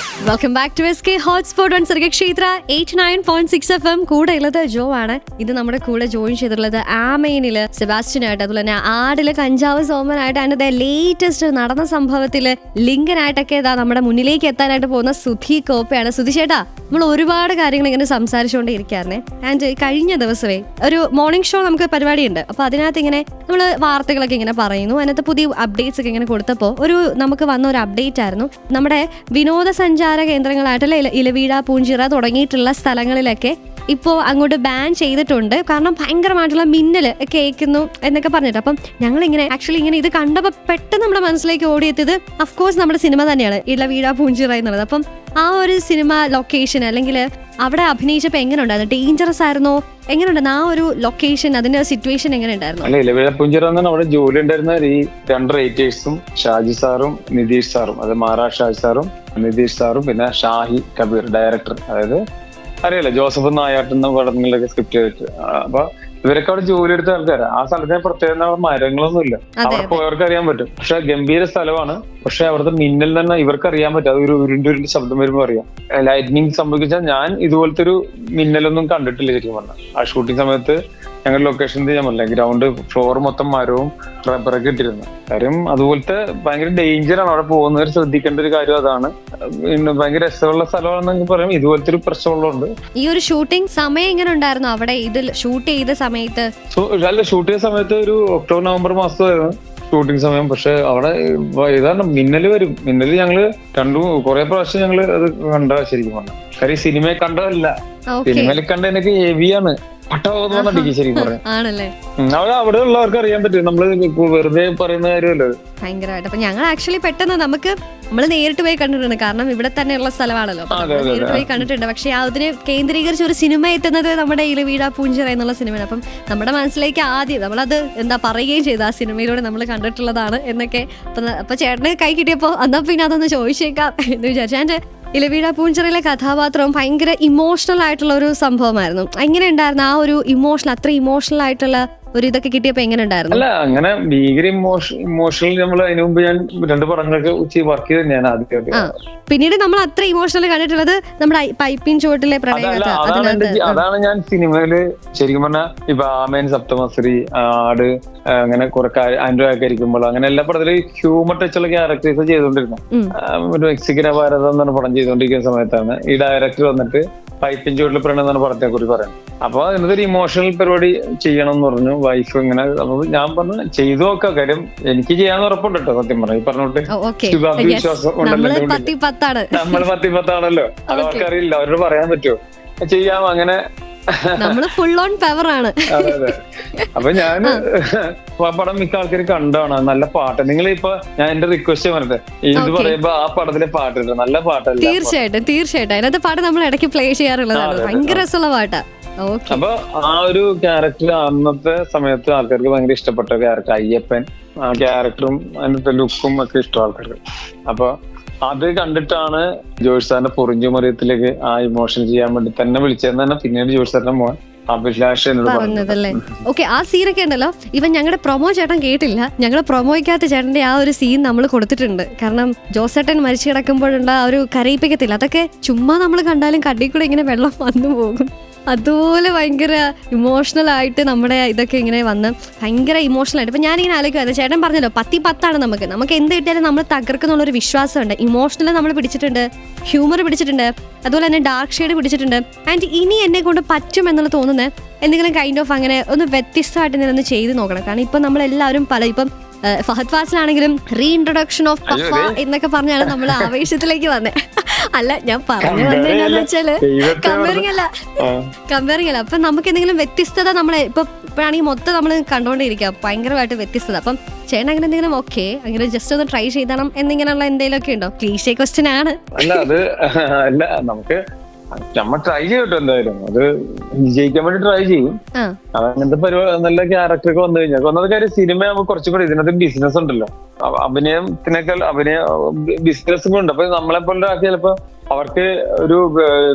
Welcome back to SK hotspot on Sargakshetra 89.6 FM. കൂടെ ഉള്ളത് ജോ ആണ്. ഇത് നമ്മുടെ കൂടെ ജോയിൻ ചെയ്തിട്ടുള്ളത് ആമേനില് സെബാസ്റ്റ്യനായിട്ട്, അതുപോലെ തന്നെ ആടില് കഞ്ചാവ് സോമനായിട്ട്, അതിന്റെ ലേറ്റസ്റ്റ് നടന്ന സംഭവത്തില് ലിങ്കനായിട്ടൊക്കെ ഇതാ നമ്മുടെ മുന്നിലേക്ക് എത്താനായിട്ട് പോകുന്ന സുധി കോപ്പയാണ്. സുധി ചേട്ടാ, നമ്മൾ ഒരുപാട് കാര്യങ്ങൾ ഇങ്ങനെ സംസാരിച്ചുകൊണ്ടേ ഇരിക്കാറുന്നേ. ആൻഡ് കഴിഞ്ഞ ദിവസമേ ഒരു മോർണിംഗ് ഷോ നമുക്ക് പരിപാടിയുണ്ട്. അപ്പൊ അതിനകത്ത് ഇങ്ങനെ നമ്മൾ വാർത്തകളൊക്കെ ഇങ്ങനെ പറയുന്നു, അതിനകത്ത് പുതിയ അപ്ഡേറ്റ്സ് ഒക്കെ ഇങ്ങനെ കൊടുത്തപ്പോൾ നമുക്ക് വന്ന ഒരു അപ്ഡേറ്റ് ആയിരുന്നു, നമ്മുടെ വിനോദസഞ്ചാര കേന്ദ്രങ്ങളായിട്ടുള്ള ഇലവീഴ, പൂഞ്ചിറ തുടങ്ങിയിട്ടുള്ള സ്ഥലങ്ങളിലൊക്കെ ഇപ്പോൾ അങ്ങോട്ട് ബാൻ ചെയ്തിട്ടുണ്ട്. കാരണം ഭയങ്കരമായിട്ടുള്ള മിന്നല് കേൾക്കുന്നു എന്നൊക്കെ പറഞ്ഞിട്ട്. അപ്പം ഞങ്ങളിങ്ങനെ ആക്ച്വലി ഇങ്ങനെ ഇത് കണ്ടപ്പോൾ പെട്ടെന്ന് നമ്മുടെ മനസ്സിലേക്ക് ഓടിയെത്തിയത് അഫ്കോഴ്സ് നമ്മുടെ സിനിമ തന്നെയാണ്, ഇലവീഴ പൂഞ്ചിറ എന്നുള്ളത്. അപ്പം ആ ഒരു സിനിമ ലൊക്കേഷൻ അല്ലെങ്കിൽ അവിടെ അഭിനയിച്ചപ്പോൾ എങ്ങനെ ഉണ്ടായിരുന്നു? ഡേഞ്ചറസ് ആയിരുന്നോ? എങ്ങനെയുണ്ടായിരുന്നു ആ ഒരു ലൊക്കേഷൻ, അതിന്റെ സിറ്റുവേഷൻ എങ്ങനെ ഉണ്ടായിരുന്നു? അല്ല, ഇലവീഴ പൂഞ്ചിറ അവിടെ ജോലി ഉണ്ടായിരുന്ന ഈ 2 റൈറ്റേഴ്സും ഷാജി സാറും നിതീഷ് സാറും, അത് മഹാരാജ് ഷാജി സാറും നിതീഷ് സാറും പിന്നെ ഷാഹി കബീർ ഡയറക്ടർ, അതായത് അറിയാലോ ജോസഫ് നായാട്ടുന്ന പടങ്ങളിലൊക്കെ സ്ക്രിപ്റ്റ് ചെയ്തിട്ട്. അപ്പൊ ഇവരൊക്കെ അവിടെ ജോലി എടുത്ത ആൾക്കാരാണ്. ആ സ്ഥലത്തിന് പ്രത്യേകം മരങ്ങളൊന്നും ഇല്ല, അവിടെ പോയവർക്ക് അറിയാൻ പറ്റും. പക്ഷെ ഗംഭീര സ്ഥലമാണ്. പക്ഷെ അവിടുത്തെ മിന്നൽ തന്നെ ഇവർക്ക് അറിയാൻ പറ്റും. അത് ഒരു ഉരുണ്ട് ശബ്ദം വരുമ്പോൾ അറിയാം. ലൈറ്റ്നിങ് സംഭവിച്ചാൽ ഞാൻ ഇതുപോലത്തെ ഒരു മിന്നലൊന്നും കണ്ടിട്ടില്ല ശരിക്കും പറഞ്ഞാൽ. ആ ഷൂട്ടിംഗ് സമയത്ത് ഞങ്ങൾ ലൊക്കേഷനിൽ ഞാൻ പറഞ്ഞില്ല, ഗ്രൗണ്ട് ഫ്ലോർ മൊത്തം മരവും റബ്ബറൊക്കെ ഇട്ടിരുന്നു. കാര്യം അതുപോലത്തെ ഭയങ്കര ഡേഞ്ചറാണ്. അവിടെ പോകുന്നവർ ശ്രദ്ധിക്കേണ്ട ഒരു കാര്യം അതാണ്. പിന്നെ ഭയങ്കര രസമുള്ള സ്ഥലമാണെന്ന് പറയും. ഇതുപോലത്തെ ഒരു പ്രശ്നമുള്ളതുകൊണ്ട്. ഈ ഒരു ഷൂട്ടിംഗ് സമയം എങ്ങനെ ഉണ്ടായിരുന്നു അവിടെ ഇതിൽ ഷൂട്ട് ചെയ്ത സമയത്ത്? അല്ല, ഷൂട്ട് ചെയ്ത സമയത്ത് ഒരു ഒക്ടോബർ നവംബർ മാസമായിരുന്നു ഷൂട്ടിംഗ് സമയം. പക്ഷെ അവിടെ ഏതാണ് മിന്നല് വരും. മിന്നല് ഞങ്ങള് കുറെ പ്രാവശ്യം ഞങ്ങള് അത് കണ്ട ശരിക്കും പറഞ്ഞ കാര്യം സിനിമയെ കണ്ടതല്ല. സിനിമയിൽ കണ്ട എനിക്ക് ഹെവിയാണ്. പട്ടാവുന്നടിക്കും ശരിക്കും പറയാം. അവിടെ ഉള്ളവർക്ക് അറിയാൻ പറ്റും. നമ്മള് വെറുതെ പറയുന്ന കാര്യമല്ലോ ഭയങ്കരമായിട്ട്. അപ്പൊ ഞങ്ങൾ ആക്ച്വലി പെട്ടെന്ന് നമ്മൾ നേരിട്ട് പോയി കണ്ടിട്ടുണ്ട്. കാരണം ഇവിടെ തന്നെയുള്ള സ്ഥലമാണല്ലോ, നേരിട്ട് പോയി കണ്ടിട്ടുണ്ട്. പക്ഷെ അതിന് കേന്ദ്രീകരിച്ച് ഒരു സിനിമ എത്തുന്നത് നമ്മുടെ ഇലവീഴ പൂഞ്ചിറ എന്നുള്ള സിനിമയാണ്. അപ്പം നമ്മുടെ മനസ്സിലേക്ക് ആദ്യം നമ്മളത് പറയുകയും ചെയ്തു, ആ സിനിമയിലൂടെ നമ്മൾ കണ്ടിട്ടുള്ളതാണ് എന്നൊക്കെ. അപ്പൊ ചേട്ടന് കൈ കിട്ടിയപ്പോ എന്നാ പിന്നെ അതൊന്ന് ചോദിച്ചേക്കാം എന്ന് വിചാരിച്ചു. ആൻഡ് ഇലവീഴ പൂഞ്ചിറയിലെ കഥാപാത്രവും ഭയങ്കര ഇമോഷണൽ ആയിട്ടുള്ള ഒരു സംഭവമായിരുന്നു. എങ്ങനെ ഉണ്ടായിരുന്നു ആ ഒരു ഇമോഷണൽ, അത്ര ഇമോഷണൽ ആയിട്ടുള്ള ഒരു ഇതൊക്കെ കിട്ടിയപ്പോ എങ്ങനെ ഉണ്ടായിരുന്നു? അല്ല, അങ്ങനെ ഭീകര ഇമോഷണൽ നമ്മൾ അതിനു മുമ്പ് ഞാൻ 2 പടങ്ങളൊക്കെ വർക്ക് ചെയ്ത് ഞാൻ ആദ്യം. പിന്നീട് നമ്മൾ അത്ര ഇമോഷണൽ കണ്ടിട്ടുള്ളത് നമ്മുടെ പൈപ്പിൻ ചുവട്ടിലെ പ്രണയകഥ. അതാണ് ഞാൻ സിനിമയില് ശരിക്കും പറഞ്ഞാൽ ഇപ്പൊ ആമേൻ, സപ്തമശ്രീ, ആട്, അങ്ങനെ കുറെ അനുരാഗൊക്കെ ഇരിക്കുമ്പോൾ അങ്ങനെ എല്ലാ പടത്തിലും ഹ്യൂമർ ടച്ചുള്ള ക്യാരക്ടേഴ്സ് ചെയ്തുകൊണ്ടിരുന്നു. ഒരു മെക്സിക്കൻ ഭാരതം എന്ന് പറഞ്ഞ പടം ചെയ്തുകൊണ്ടിരിക്കുന്ന സമയത്താണ് ഈ ഡയറക്ടർ വന്നിട്ട് പൈപ്പിൻ ചുവട്ടിൽ പ്രണയം എന്നാണ് പടത്തെ കുറിച്ച് പറയുന്നത്. അപ്പൊ അതിനൊരു ഇമോഷണൽ പരിപാടി ചെയ്യണം എന്ന് പറഞ്ഞു വൈഫ്. ഇങ്ങനെ ഞാൻ പറഞ്ഞു ചെയ്തു നോക്കാം, കാര്യം എനിക്ക് ചെയ്യാന്ന് ഉറപ്പുണ്ട് കേട്ടോ. സത്യം പറഞ്ഞു ഈ പറഞ്ഞോട്ട് വിശ്വാസം ഉണ്ടല്ലോ, നമ്മൾ 10-10 അത് അവർക്കറിയില്ല, അവരോട് പറയാൻ പറ്റുമോ? ചെയ്യാം, അങ്ങനെ ഫുൾ ഓൺ പവർ ആണ്. അതെ അതെ. അപ്പൊ ഞാൻ പടം മിക്ക ആൾക്കാർ കണ്ടാണ്. നല്ല പാട്ട്. നിങ്ങളിപ്പോ ഞാൻ എന്റെ റിക്വസ്റ്റ് പറഞ്ഞത് ഇത് പറയുമ്പോ ആ പടത്തിലെ പാട്ടുണ്ട്, നല്ല പാട്ടല്ല. തീർച്ചയായിട്ടും അതിനകത്ത് പാട്ട് നമ്മൾ ഇടയ്ക്ക് പ്ലേ ചെയ്യാറുള്ളതാണ്. ഭയങ്കര രസമുള്ള പാട്ടാ. അപ്പൊ ആ ഒരു ക്യാരക്ടർ അന്നത്തെ സമയത്ത് ആൾക്കാർക്ക് ഭയങ്കര ഇഷ്ടപ്പെട്ട ക്യാരക്ടർ അയ്യപ്പൻ. ആ ക്യാരക്ടറും അതിന്റെ ലുക്കും ഒക്കെ ഇഷ്ടം ആൾക്കാർക്ക്. അപ്പൊ അത് കണ്ടിട്ടാണ് ജോഷ് സാറിന്റെ പൊറിഞ്ചുമറിയത്തിലേക്ക് ആ ഇമോഷൻ ചെയ്യാൻ വേണ്ടി തന്നെ വിളിച്ചതെന്ന് തന്നെ പിന്നീട് ജോഷ് സാറിന്റെ മോൻ അഭിലാഷ് പറഞ്ഞതല്ലേ. ഓക്കെ, ആ സീനൊക്കെ ഉണ്ടല്ലോ. ഇവൻ ഞങ്ങളുടെ പ്രൊമോ ചേട്ടൻ കേട്ടില്ല. ഞങ്ങളുടെ പ്രൊമോയ്ക്കകത്ത് ചേട്ടന്റെ ആ ഒരു സീൻ നമ്മൾ കൊടുത്തിട്ടുണ്ട്. കാരണം ജോസേട്ടൻ മരിച്ചു കിടക്കുമ്പോഴുള്ള ആ ഒരു കരയിപ്പിക്കത്തില്ല, അതൊക്കെ ചുമ്മാ നമ്മൾ കണ്ടാലും കണ്ണിൽ കൂടെ ഇങ്ങനെ വെള്ളം വന്നു പോകും. അതുപോലെ ഭയങ്കര ഇമോഷണൽ ആയിട്ട് നമ്മുടെ ഇതൊക്കെ ഇങ്ങനെ വന്ന് ഭയങ്കര ഇമോഷണൽ ആയിട്ട്. ഇപ്പം ഞാനിങ്ങനെ ആലോചിക്കുമായിരുന്നു, ചേട്ടൻ പറഞ്ഞല്ലോ 10-10 നമുക്ക് എന്ത് കിട്ടിയാലും നമ്മൾ തകർക്കുന്നുള്ളൊരു വിശ്വാസമുണ്ട്. ഇമോഷണൽ നമ്മൾ പിടിച്ചിട്ടുണ്ട്, ഹ്യൂമർ പിടിച്ചിട്ടുണ്ട്, അതുപോലെ തന്നെ ഡാർക്ക് ഷെയ്ഡ് പിടിച്ചിട്ടുണ്ട്. ആൻഡ് ഇനി എന്നെ കൊണ്ട് പറ്റും എന്നുള്ള തോന്നുന്നത് എന്തെങ്കിലും കൈൻഡ് ഓഫ് അങ്ങനെ ഒന്ന് വ്യത്യസ്തമായിട്ട് എന്തെങ്കിലും ഒന്ന് ചെയ്ത് നോക്കണം. കാരണം ഇപ്പം നമ്മളെല്ലാവരും ഇപ്പം ഫഹദ് ഫാസിലാണെങ്കിലും റീഇൻട്രൊഡക്ഷൻ ഓഫ് പഫ എന്നൊക്കെ പറഞ്ഞാണ് നമ്മൾ ആവേശത്തിലേക്ക് വന്നത്. അല്ല, ഞാൻ പറഞ്ഞു വന്നതെന്നു വെച്ചാല് കമ്പയറിംഗ് അല്ല. അപ്പൊ നമുക്ക് എന്തെങ്കിലും വ്യത്യസ്തത നമ്മളെ ഇപ്പോഴാണെങ്കിൽ മൊത്തം നമ്മൾ കണ്ടോണ്ടിരിക്കുക, ഭയങ്കരമായിട്ട് വ്യത്യസ്തത. അപ്പം ചേട്ടൻ അങ്ങനെ എന്തെങ്കിലും അങ്ങനെ ജസ്റ്റ് ഒന്ന് ട്രൈ ചെയ്തണം എന്നിങ്ങനെയുള്ള എന്തെങ്കിലും ഒക്കെ ഉണ്ടോ? ക്ലീഷേ ക്വസ്റ്റ്യൻ ആണ്. അല്ല, നമുക്ക് നമ്മൾ ട്രൈ ചെയ്യട്ടോ. എന്തായാലും അത് വിജയിക്കാൻ വേണ്ടി ട്രൈ ചെയ്യും. അതങ്ങനത്തെ പരിപാടി നല്ല ക്യാരക്ടറൊക്കെ വന്നു കഴിഞ്ഞാൽ ഒന്നാമത്തെ കാര്യം സിനിമ നമുക്ക് കുറച്ചും കൂടി ഇതിനകത്ത് ബിസിനസ് ഉണ്ടല്ലോ. അഭിനയത്തിനേക്കാൾ ബിസിനസ്സും ഉണ്ട്. അപ്പൊ നമ്മളെ പോലെ ചിലപ്പോ അവർക്ക് ഒരു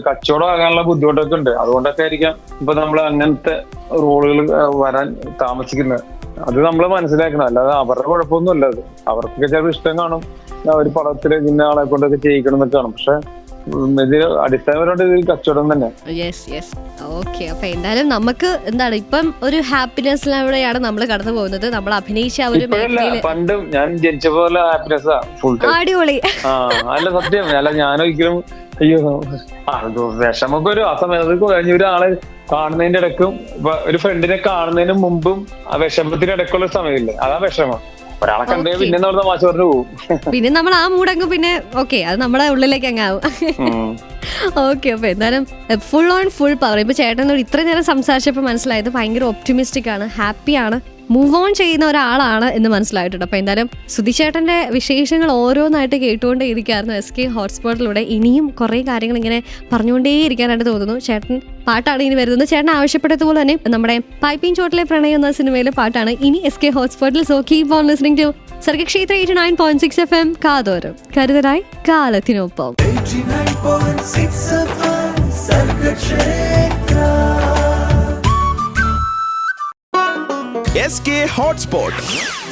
കച്ചവടം ആകാനുള്ള ബുദ്ധിമുട്ടൊക്കെ ഉണ്ട്. അതുകൊണ്ടൊക്കെ ആയിരിക്കാം ഇപ്പൊ നമ്മൾ അങ്ങനത്തെ റോളുകൾ വരാൻ താമസിക്കുന്നത്. അത് നമ്മൾ മനസ്സിലാക്കണം. അല്ലാതെ അവരുടെ കുഴപ്പമൊന്നുമല്ല. അത് അവർക്കൊക്കെ ചിലപ്പോൾ ഇഷ്ടം കാണും, ഒരു പടത്തില് ഇന്ന ആളെ കൊണ്ടൊക്കെ ചെയ്യിക്കണം എന്നൊക്കെ കാണും. പക്ഷെ അടിസ്ഥാനപരമായിട്ട് ഇത് കച്ചവടം തന്നെ. ഓക്കെ, അപ്പൊ എന്തായാലും നമുക്ക് എന്താണ് ഇപ്പം ഒരു ഹാപ്പിനെസ്സിലൂടെയാണ് നമ്മൾ കടന്നു പോകുന്നത്. നമ്മൾ അഭിനയിച്ച ഒരു പണ്ടും ഞാൻ ജനിച്ച പോലെ ഹാപ്പിനെസ് ഫുൾ അടിപൊളി. അല്ല സത്യം. അല്ല ഞാനൊരിക്കലും അയ്യോ വിഷമൊക്കെ ഒരു ആ സമയത്ത് കഴിഞ്ഞ ഒരാളെ കാണുന്നതിന്റെ ഇടയ്ക്കും ഒരു ഫ്രണ്ടിനെ കാണുന്നതിന് മുമ്പും ആ വിഷമത്തിന്റെ ഇടയ്ക്കുള്ള സമയമില്ലേ, അതാ വിഷമം. ഒരാളെ കണ്ടേ പിന്നെ തമാശ പറഞ്ഞു പോകും. പിന്നെ നമ്മൾ ആ മൂടങ്ങ് പിന്നെ ഓക്കെ അത് നമ്മുടെ ഉള്ളിലേക്ക് അങ്ങാവും. ഓക്കെ, അപ്പൊ എന്തായാലും ഫുൾ ഓൺ ഫുൾ പവർ. ഇപ്പൊ ചേട്ടനോട് ഇത്രയും നേരം സംസാരിച്ചപ്പോൾ മനസ്സിലായത് ഭയങ്കര ഒപ്റ്റിമിസ്റ്റിക് ആണ്, ഹാപ്പിയാണ്, മൂവ് ഓൺ ചെയ്യുന്ന ഒരാളാണ് എന്ന് മനസ്സിലായിട്ടുണ്ട്. അപ്പൊ എന്തായാലും സുധിച്ചേട്ടന്റെ വിശേഷങ്ങൾ ഓരോന്നായിട്ട് കേട്ടുകൊണ്ടേ ഇരിക്കായിരുന്നു SK ഹോട്ട്സ്പോട്ടിലൂടെ. ഇനിയും കുറെ കാര്യങ്ങൾ ഇങ്ങനെ പറഞ്ഞുകൊണ്ടേ ഇരിക്കാനായിട്ട് തോന്നുന്നു. ചേട്ടൻ പാട്ടാണ് ഇനി വരുന്നത്. ചേട്ടൻ ആവശ്യപ്പെട്ടതുപോലെ തന്നെ നമ്മുടെ പൈപ്പിൻ ചോട്ടിലെ പ്രണയം എന്ന സിനിമയിലെ പാട്ടാണ് ഇനി SK ഹോട്ട്സ്പോട്ടിൽ. So keep on listening to Sargakshetra 89.6 FM കാതോരം കരുതലായി കാലത്തിനൊപ്പം 89.6 FM Sargakshetra SK Hotspot.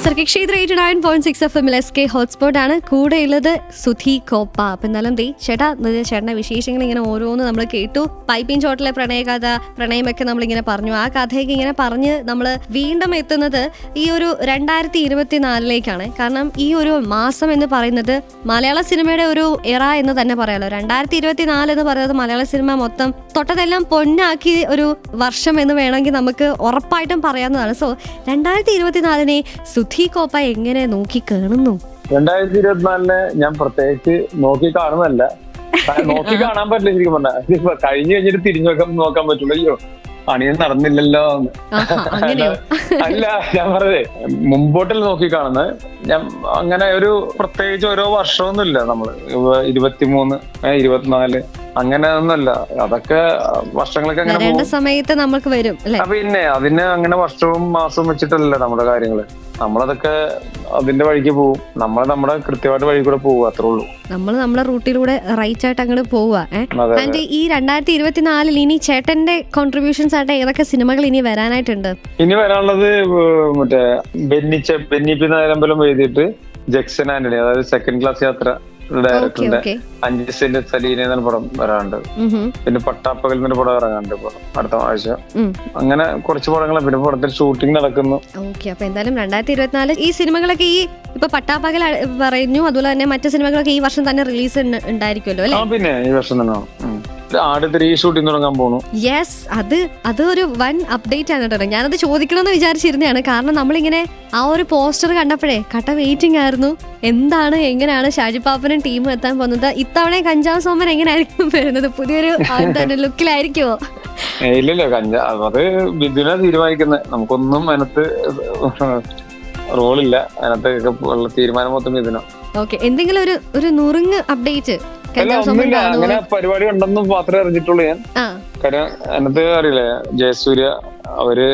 Sargakshetra 89.6 FM SK hotspot ആണ്. കൂടെയുള്ളത് സുധി കോപ്പ. അപ്പൊ എന്നാലും ചേട്ടന്റെ വിശേഷങ്ങൾ ഇങ്ങനെ ഓരോന്ന് നമ്മൾ കേട്ടു. പൈപ്പിൻ ചോട്ടിലെ പ്രണയകഥ, പ്രണയമൊക്കെ നമ്മളിങ്ങനെ പറഞ്ഞു. ആ കഥയൊക്കെ ഇങ്ങനെ പറഞ്ഞ് നമ്മൾ വീണ്ടും എത്തുന്നത് ഈ ഒരു 2024 കാരണം ഈ ഒരു മാസം എന്ന് പറയുന്നത് മലയാള സിനിമയുടെ ഒരു എറ എന്ന് തന്നെ പറയാലോ. 2024 എന്ന് പറയുന്നത് മലയാള സിനിമ മൊത്തം തൊട്ടതെല്ലാം പൊന്നാക്കി ഒരു വർഷം എന്ന് വേണമെങ്കിൽ നമുക്ക് ഉറപ്പായിട്ടും പറയാവുന്നതാണ്. സോ 2024 സുധി കോപ്പ എങ്ങനെ നോക്കി കാണുന്നു? 2024 ഞാൻ പ്രത്യേകിച്ച് നോക്കി കാണുന്നതല്ല, നോക്കി കാണാൻ പറ്റില്ല. ശരിക്കും പറഞ്ഞാൽ കഴിഞ്ഞു കഴിഞ്ഞിട്ട് തിരിഞ്ഞു നോക്കാൻ പറ്റുള്ളൂ. അയ്യോ അണിയൻ നടന്നില്ലല്ലോ എന്ന്. അല്ല, ഞാൻ പറഞ്ഞേ മുമ്പോട്ടല്ല നോക്കി കാണുന്നത്. ഞാൻ അങ്ങനെ ഒരു പ്രത്യേകിച്ച് ഓരോ വർഷമൊന്നുമില്ല. നമ്മള് 23, 24 അങ്ങനെ ഒന്നുമല്ല. അതൊക്കെ വർഷങ്ങളൊക്കെ അങ്ങനെ വരേണ്ട സമയത്ത് നമുക്ക് വരും. പിന്നെ അതിന് അങ്ങനെ വർഷവും മാസവും വെച്ചിട്ടല്ല നമ്മുടെ കാര്യങ്ങള്. നമ്മളതൊക്കെ അതിന്റെ വഴിക്ക് പോവും. നമ്മുടെ കൃത്യമായിട്ട് വഴി കൂടെ പോവുക, അത്രേ ഉള്ളൂ. നമ്മൾ നമ്മുടെ റൂട്ടിലൂടെ റൈറ്റ് ആയിട്ട് അങ്ങോട്ട് പോവുക. ആൻഡ് ഈ 2024 ഇനി ചേട്ടന്റെ കോൺട്രിബ്യൂഷൻസ് ആയിട്ട് ഏതൊക്കെ സിനിമകൾ ഇനി വരാനായിട്ടുണ്ട്? ഇനി വരാനുള്ളത് മറ്റേ ബെന്നിപ്പി നായരമ്പലം എഴുതിയിട്ട് ജക്സൺ ആന്റണി, അതായത് സെക്കൻഡ് ക്ലാസ് യാത്ര ഡയറക്ടറിന്റെ 5 സെന്റ് സലീന എന്ന പടം വരാനുണ്ട്. പിന്നെ പട്ടാപ്പകൽ എന്നൊരു പടം ഇറങ്ങാനുണ്ട് ഇപ്പൊ അടുത്ത ആഴ്ച. അങ്ങനെ കുറച്ച് പടങ്ങൾ. പിന്നെ പടത്തിൽ ഷൂട്ടിംഗ് നടക്കുന്നു. അപ്പൊ എന്തായാലും 2024 ഈ സിനിമകളൊക്കെ ഈ ഇപ്പൊ പട്ടാപ്പകൽ പറഞ്ഞു, അതുപോലെ തന്നെ മറ്റു സിനിമകളൊക്കെ ഈ വർഷം തന്നെ റിലീസ് ഉണ്ടായിരിക്കുമല്ലോ അല്ലെ? പിന്നെ ഈ വർഷം തന്നെ ആട് 3 ഷൂട്ടിംഗ് തുടങ്ങാൻ പോകുന്നു. യെസ്, അത് ഒരു വൻ അപ്ഡേറ്റ് ആണ് കേട്ടോ. ഞാനത് ചോദിക്കണമെന്ന് വിചാരിച്ചിരുന്നതാണ്. കാരണം നമ്മളിങ്ങനെ ആ ഒരു പോസ്റ്റർ കണ്ടപ്പോഴേ കട്ട വെയിറ്റിംഗ് ആയിരുന്നു. എന്താണ്, എങ്ങനെയാണ് ഷാജിപ്പാപ്പനും ടീമും എത്താൻ പോകുന്നത്? ഇത്തവണ കഞ്ചാവ് സോമൻ എങ്ങനെയായിരിക്കും വരുന്നത്? പുതിയൊരു ലുക്കിലായിരിക്കുമോ? ഇല്ലല്ലോ, അത് ബിദുന തീരുമാനിക്കുന്നത്. നമുക്കൊന്നും അതിനകത്ത് റോളില്ല. അതിനകത്ത് തീരുമാനം മൊത്തം ബിദുന. ഓക്കെ, എന്തെങ്കിലും ഒരു നുറുങ്ങ് അപ്ഡേറ്റ് അങ്ങനെ പരിപാടി ഉണ്ടെന്ന് മാത്രമേ അറിഞ്ഞിട്ടുള്ളൂ ഞാൻ. കാര്യം അതിനകത്ത് അറിയില്ലേ, ജയസൂര്യ അവര്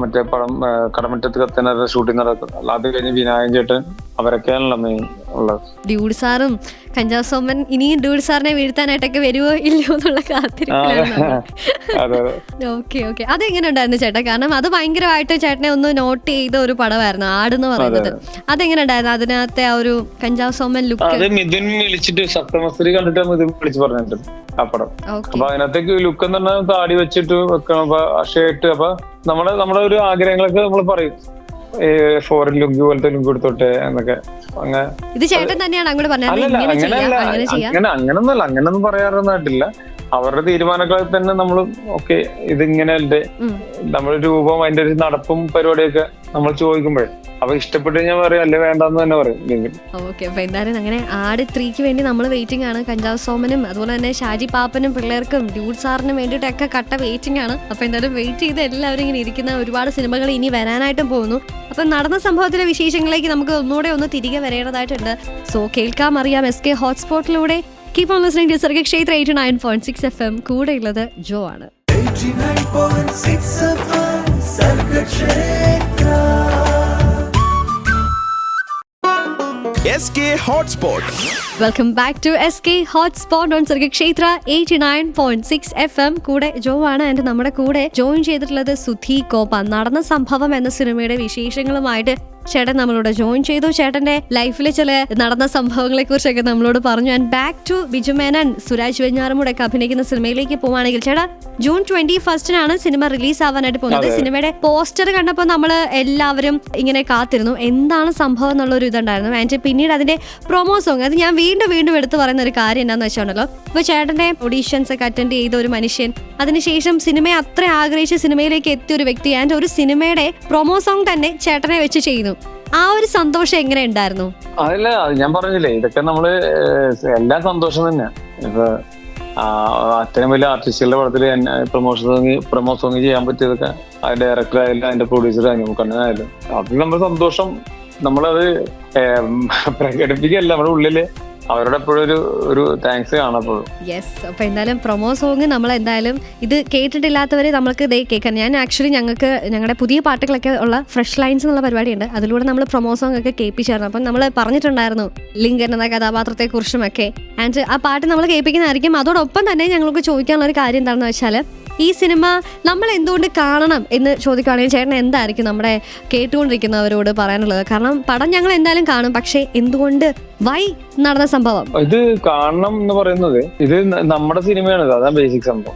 മറ്റേ പടം കടമറ്റത്ത് കത്തനാരുടെ ഷൂട്ടിംഗ് നടക്കും. അത് കഴിഞ്ഞ് വിനായകൻ ചേട്ടൻ അവരൊക്കെയാണല്ലോ മെയിൻ ഉള്ളത്. ഡ്യൂഡ് സാറും കഞ്ചാവ് സോമൻ ഇനിയും ഡ്യൂഡ് സാറിനെ വീഴ്ത്താനായിട്ടൊക്കെ വരുവോ ഇല്ലയോ എന്നുള്ള കാത്തിരിപ്പിലാണ്. ഓക്കെ, അതെങ്ങനെ ഉണ്ടായിരുന്നു ചേട്ടാ? കാരണം അത് ഭയങ്കരമായിട്ട് ചേട്ടനെ ഒന്ന് നോട്ട് ചെയ്ത ഒരു പടമായിരുന്നു ആടെന്ന് പറയുന്നത്. അതെങ്ങനെ ഉണ്ടായിരുന്നു അതിനകത്തെ ആ ഒരു കഞ്ചാവ് സോമൻ ലുക്ക്? അത് മിഥുൻ വിളിച്ചിട്ട് സപ്തമസ്ത്രീ കണ്ടിട്ട് മിഥുൻ വിളിച്ച് പറഞ്ഞിട്ടുണ്ട് ആ പടം. അപ്പൊ അതിനകത്തേക്ക് ലുക്ക് എന്ന് പറഞ്ഞാൽ താടി വെച്ചിട്ട് വെക്കണം, ഷർട്ട്. അപ്പൊ നമ്മുടെ ഒരു ആഗ്രഹങ്ങളൊക്കെ നമ്മൾ പറയും, ഫോറിൻ ലുക്ക് പോലത്തെ ലുക്ക് എടുത്തോട്ടെ എന്നൊക്കെ. അങ്ങനെ ഇത് ചേട്ടൻ തന്നെയാണ് അങ്ങോട്ട് പറഞ്ഞത്? അങ്ങനൊന്നല്ല, അങ്ങനൊന്നും പറയാറൊന്നായിട്ടില്ല. അവരുടെ തീരുമാനങ്ങളിൽ തന്നെ നമ്മൾ ഓക്കെ ഇതിങ്ങനെയല്ലേ നമ്മുടെ രൂപം, അതിന്റെ ഒരു നടപ്പും പരിപാടിയൊക്കെ നമ്മൾ ചോദിക്കുമ്പോഴേ അപ്പൊ ഇഷ്ടപ്പെട്ട് ഞാൻ പറയാം, അല്ലെ വേണ്ടെന്ന് തന്നെ പറയും. ഓക്കെ, അപ്പൊ എന്തായാലും അങ്ങനെ ആട് 3 വേണ്ടി നമ്മൾ വെയിറ്റിംഗ് ആണ്. കഞ്ചാവ് സോമനും അതുപോലെ തന്നെ ഷാജി പാപ്പനും പിള്ളേർക്കും ഡ്യൂഡ് സാറിനും വേണ്ടിയിട്ടൊക്കെ കട്ട വെയിറ്റിംഗ് ആണ്. അപ്പൊ എന്തായാലും വെയിറ്റ് ചെയ്ത് എല്ലാവരും ഇങ്ങനെ ഇരിക്കുന്ന ഒരുപാട് സിനിമകൾ ഇനി വരാനായിട്ടും പോകുന്നു. അപ്പൊ നടന്ന സംഭവത്തിലെ വിശേഷങ്ങളിലേക്ക് നമുക്ക് ഒന്നുകൂടെ ഒന്ന് തിരികെ വരേണ്ടതായിട്ടുണ്ട്. സോ കേൾക്കാം അറിയാം SK ഹോട്ട്സ്പോട്ടിലൂടെ. Keep on listening to Sargakshetra 89.6 FM. കൂടെയുള്ളത് ജോ ആണ്. 89.6 FM Sargakshetra SK Hotspot. Welcome back to SK hotspot on Sargakshetra 89.6 FM. കൂടെ ജോ ആണ്. ആൻഡ് നമ്മുടെ കൂടെ ജോയിൻ ചെയ്തിട്ടുള്ളത് സുധി കോപ്പ. നടന്ന സംഭവം എന്ന സിനിമയുടെ വിശേഷങ്ങളുമായിട്ട് ചേട്ടൻ നമ്മളോട് ജോയിൻ ചെയ്തു. ചേട്ടന്റെ ലൈഫിലെ ചില നടന്ന സംഭവങ്ങളെ കുറിച്ചൊക്കെ നമ്മളോട് പറഞ്ഞു. And back to Biju Menon, Suraj വെഞ്ഞാറുമൂടെ ഒക്കെ അഭിനയിക്കുന്ന സിനിമയിലേക്ക് പോവുകയാണെങ്കിൽ ചേട്ടാ, ജൂൺ 21 സിനിമ റിലീസ് ആവാനായിട്ട് പോകുന്നത്. സിനിമയുടെ പോസ്റ്റർ കണ്ടപ്പോൾ നമ്മൾ എല്ലാവരും ഇങ്ങനെ കാത്തിരുന്നു, എന്താണ് സംഭവം എന്നുള്ള ഒരു ഇതുണ്ടായിരുന്നു. ആൻഡ് പിന്നീട് അതിന്റെ പ്രൊമോ സോങ്, അത് ഞാൻ വീണ്ടും എടുത്ത് പറയുന്ന ഒരു കാര്യം എന്താണെന്ന് വെച്ചാണല്ലോ, ഇപ്പൊ ചേട്ടന്റെ ഓഡീഷൻസ് ഒക്കെ അറ്റൻഡ് ചെയ്ത ഒരു മനുഷ്യൻ, അതിനുശേഷം സിനിമയെ അത്ര ആഗ്രഹിച്ച് സിനിമയിലേക്ക് എത്തിയ ഒരു വ്യക്തി, ആൻഡ് ഒരു സിനിമയുടെ പ്രൊമോ സോങ് തന്നെ ചേട്ടനെ വെച്ച് ചെയ്യുന്നു. ആ ഒരു സന്തോഷം എങ്ങനെ ഉണ്ടായിരുന്നു? അതല്ല, ഞാൻ പറഞ്ഞില്ലേ, ഇതൊക്കെ നമ്മള് എല്ലാം സന്തോഷം തന്നെ. ഇപ്പൊ അത്രയും വലിയ ആർട്ടിസ്റ്റുകളുടെ പടത്തില് പ്രൊമോ സോങ് ചെയ്യാൻ പറ്റിയതൊക്കെ അതിന്റെ ഡയറക്ടർ ആയാലും അതിന്റെ പ്രൊഡ്യൂസർ കണ്ണനായാലും അതിൽ നമ്മുടെ സന്തോഷം നമ്മളത് പ്രകടിപ്പിക്കല്ല, നമ്മുടെ ഉള്ളില് അവരോട് എപ്പോഴും ഒരു താങ്ക്സ് കാണപ്പോഴും. യെസ്. അപ്പൊ എന്തായാലും പ്രൊമോ സോങ് നമ്മൾ എന്തായാലും ഇത് കേട്ടിട്ടില്ലാത്തവരെ നമ്മൾക്ക് ഇതേ കേൾക്കാം. ഞാൻ ആക്ച്വലി ഞങ്ങളുടെ പുതിയ പാട്ടുകളൊക്കെ ഉള്ള ഫ്രഷ് ലൈൻസ് എന്നുള്ള പരിപാടിയുണ്ട്. അതിലൂടെ നമ്മൾ പ്രൊമോ സോങ് ഒക്കെ കേൾപ്പിച്ചായിരുന്നു. അപ്പം നമ്മൾ പറഞ്ഞിട്ടുണ്ടായിരുന്നു ലിങ്കൻ എന്ന കഥാപാത്രത്തെ കുറിച്ചുമൊക്കെ. ആൻഡ് ആ പാട്ട് നമ്മൾ കേൾപ്പിക്കുന്നതായിരിക്കും. അതോടൊപ്പം തന്നെ ഞങ്ങൾക്ക് ചോദിക്കാനുള്ള ഒരു കാര്യം എന്താണെന്ന് വെച്ചാൽ, ഈ സിനിമ നമ്മൾ എന്തുകൊണ്ട് കാണണം എന്ന് ചോദിക്കുകയാണെങ്കിൽ ചേട്ടൻ എന്തായിരിക്കും നമ്മുടെ കേട്ടുകൊണ്ടിരിക്കുന്നവരോട് പറയാനുള്ളത്? കാരണം പടം ഞങ്ങൾ എന്തായാലും കാണും, പക്ഷെ എന്തുകൊണ്ട്, വൈ നടന്ന സംഭവം ഇത് കാണണം എന്ന് പറയുന്നത്, ഇത് നമ്മുടെ സിനിമയാണ്. അതാണ് ബേസിക് സംഭവം.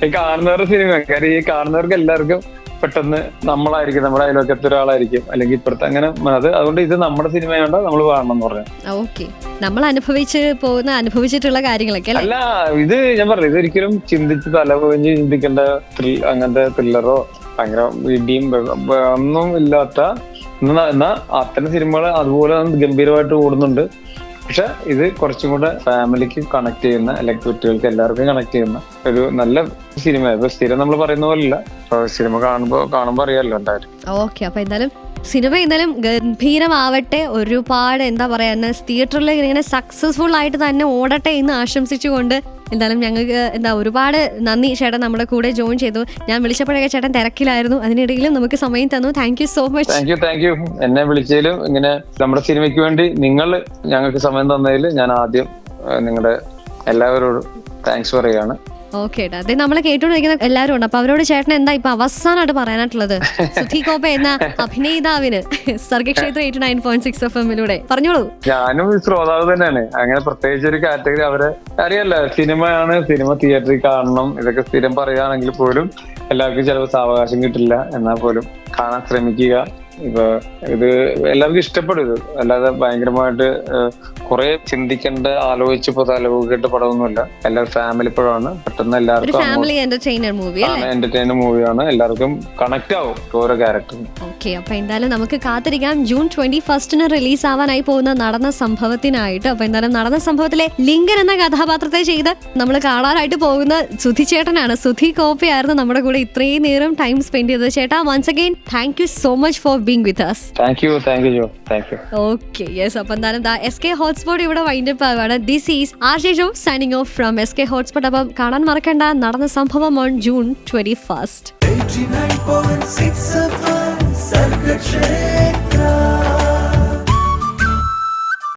ഈ കാണുന്നവരുടെ സിനിമ, കാര്യം ഈ കാണുന്നവർക്ക് എല്ലാവർക്കും പെട്ടെന്ന് നമ്മളായിരിക്കും, നമ്മുടെ അയൽവക്കത്തെ ഒരാളായിരിക്കും, അല്ലെങ്കിൽ ഇപ്പുറത്ത് അങ്ങനെ അതുകൊണ്ട് ഇത് നമ്മുടെ സിനിമയുണ്ട്, നമ്മൾ കാണണം എന്ന് പറയാം. ഓക്കെ, നമ്മൾ അനുഭവിച്ചിട്ടുള്ള കാര്യങ്ങളൊക്കെ അല്ല. ഇത് ഞാൻ പറഞ്ഞു, ഇതൊരിക്കലും ചിന്തിച്ച് തലപൊഴിഞ്ഞ് ചിന്തിക്കേണ്ട അങ്ങനത്തെ ത്രില്ലറോ ഭയങ്കര ഇടിയും ഒന്നും ഇല്ലാത്ത എന്നാ അത്തരം സിനിമകൾ അതുപോലെ ഗംഭീരമായിട്ട് ഓടുന്നുണ്ട്. പക്ഷെ ഇത് കുറച്ചും കൂടെ ഫാമിലിക്ക് കണക്ട് ചെയ്യുന്ന, അല്ലെങ്കിൽ കുട്ടികൾക്ക് എല്ലാവർക്കും കണക്ട് ചെയ്യുന്ന ഒരു നല്ല സിനിമ. ഇപ്പൊ സ്ഥിരം നമ്മൾ പറയുന്ന പോലെയല്ല, സിനിമ കാണുമ്പോ അറിയാമല്ലോ എന്തായാലും. ഓക്കെ, അപ്പൊ എന്തായാലും സിനിമ എന്തായാലും ഗംഭീരമാവട്ടെ. ഒരുപാട് എന്താ പറയാ, തിയേറ്ററിൽ ഇങ്ങനെ സക്സസ്ഫുൾ ആയിട്ട് തന്നെ ഓടട്ടെ എന്ന് ആശംസിച്ചുകൊണ്ട് എന്തായാലും ഞങ്ങൾക്ക് ഒരുപാട് നന്ദി ചേട്ടൻ നമ്മുടെ കൂടെ ജോയിൻ ചെയ്തു. ഞാൻ വിളിച്ചപ്പോഴൊക്കെ ചേട്ടൻ തിരക്കിലായിരുന്നു, അതിനിടയിലും നമുക്ക് സമയം തന്നു. Thank you so much. Thank you. എന്നെ വിളിച്ചതിലും ഇങ്ങനെ നമ്മുടെ സിനിമയ്ക്ക് വേണ്ടി നിങ്ങൾ ഞങ്ങൾക്ക് സമയം തന്നതിൽ ഞാൻ ആദ്യം നിങ്ങളുടെ എല്ലാവരോടും താങ്ക്സ് പറയുകയാണ്. ഓക്കെ, അത് നമ്മളെ കേട്ടോണ്ടിരിക്കുന്ന എല്ലാവരും ഉണ്ട്. അപ്പൊ അവരോട് ചേട്ടൻ എന്താ ഇപ്പൊ അവസാനമായിട്ട് പറയാനായിട്ടുള്ളത് സുധി കോപ്പ എന്ന അഭിനേതാവിന് സർഗക്ഷേത്ര 89.6 FM പറഞ്ഞോളൂ. ഞാനും ശ്രോതാവ് തന്നെയാണ്. അങ്ങനെ പ്രത്യേകിച്ച് ഒരു കാറ്റഗറി അവരെ അറിയാലോ. സിനിമയാണ്, സിനിമ തിയേറ്ററിൽ കാണണം, ഇതൊക്കെ സ്ഥിരം പറയുകയാണെങ്കിൽ പോലും എല്ലാവർക്കും ചിലപ്പോൾ സാവകാശം കിട്ടില്ല. എന്നാൽ പോലും കാണാൻ ശ്രമിക്കുക. ഇപ്പൊ ഇത് എല്ലാവർക്കും ഇഷ്ടപ്പെടും. ഇത് അല്ലാതെ ഭയങ്കരമായിട്ട് കുറെ ചിന്തിക്കേണ്ട, ആലോചിച്ച് തലപോകേണ്ട പടമൊന്നുമില്ല. എല്ലാവരും ഫാമിലി പടമാണ്. പെട്ടെന്ന് എല്ലാവർക്കും എന്റർടൈനർ മൂവിയാണ്. എല്ലാവർക്കും കണക്ട് ആവും ഓരോ ക്യാരക്ടറും. ഓക്കെ, അപ്പൊ എന്തായാലും നമുക്ക് കാത്തിരിക്കാം ജൂൺ 21 റിലീസ് ആവാനായി പോകുന്ന നടന്ന സംഭവത്തിനായിട്ട്. അപ്പൊ എന്തായാലും നടന്ന സംഭവത്തിലെ ലിങ്കൻ എന്ന കഥാപാത്രത്തെ ചെയ്ത് നമ്മൾ കാണാനായിട്ട് പോകുന്ന സുധി ചേട്ടനാണ്. സുധി കോപ്പയായിരുന്നു നമ്മുടെ കൂടെ ഇത്രയും നേരം ടൈം സ്പെൻഡ് ചെയ്തത്. ചേട്ടാ, once again thank you so much for being with us. Thank you. Okay, yes. അപ്പോൾ എന്തായാലും SK Hotspot ഇവിടെ വൈൻഡപ്പ് ആവുകയാണ്. This is RJ Joe signing off from SK Hotspot. അപ്പം കാണാൻ മറക്കണ്ട നടന്ന സംഭവം on June 21. 89.6 FM സർഗക്ഷേത്ര.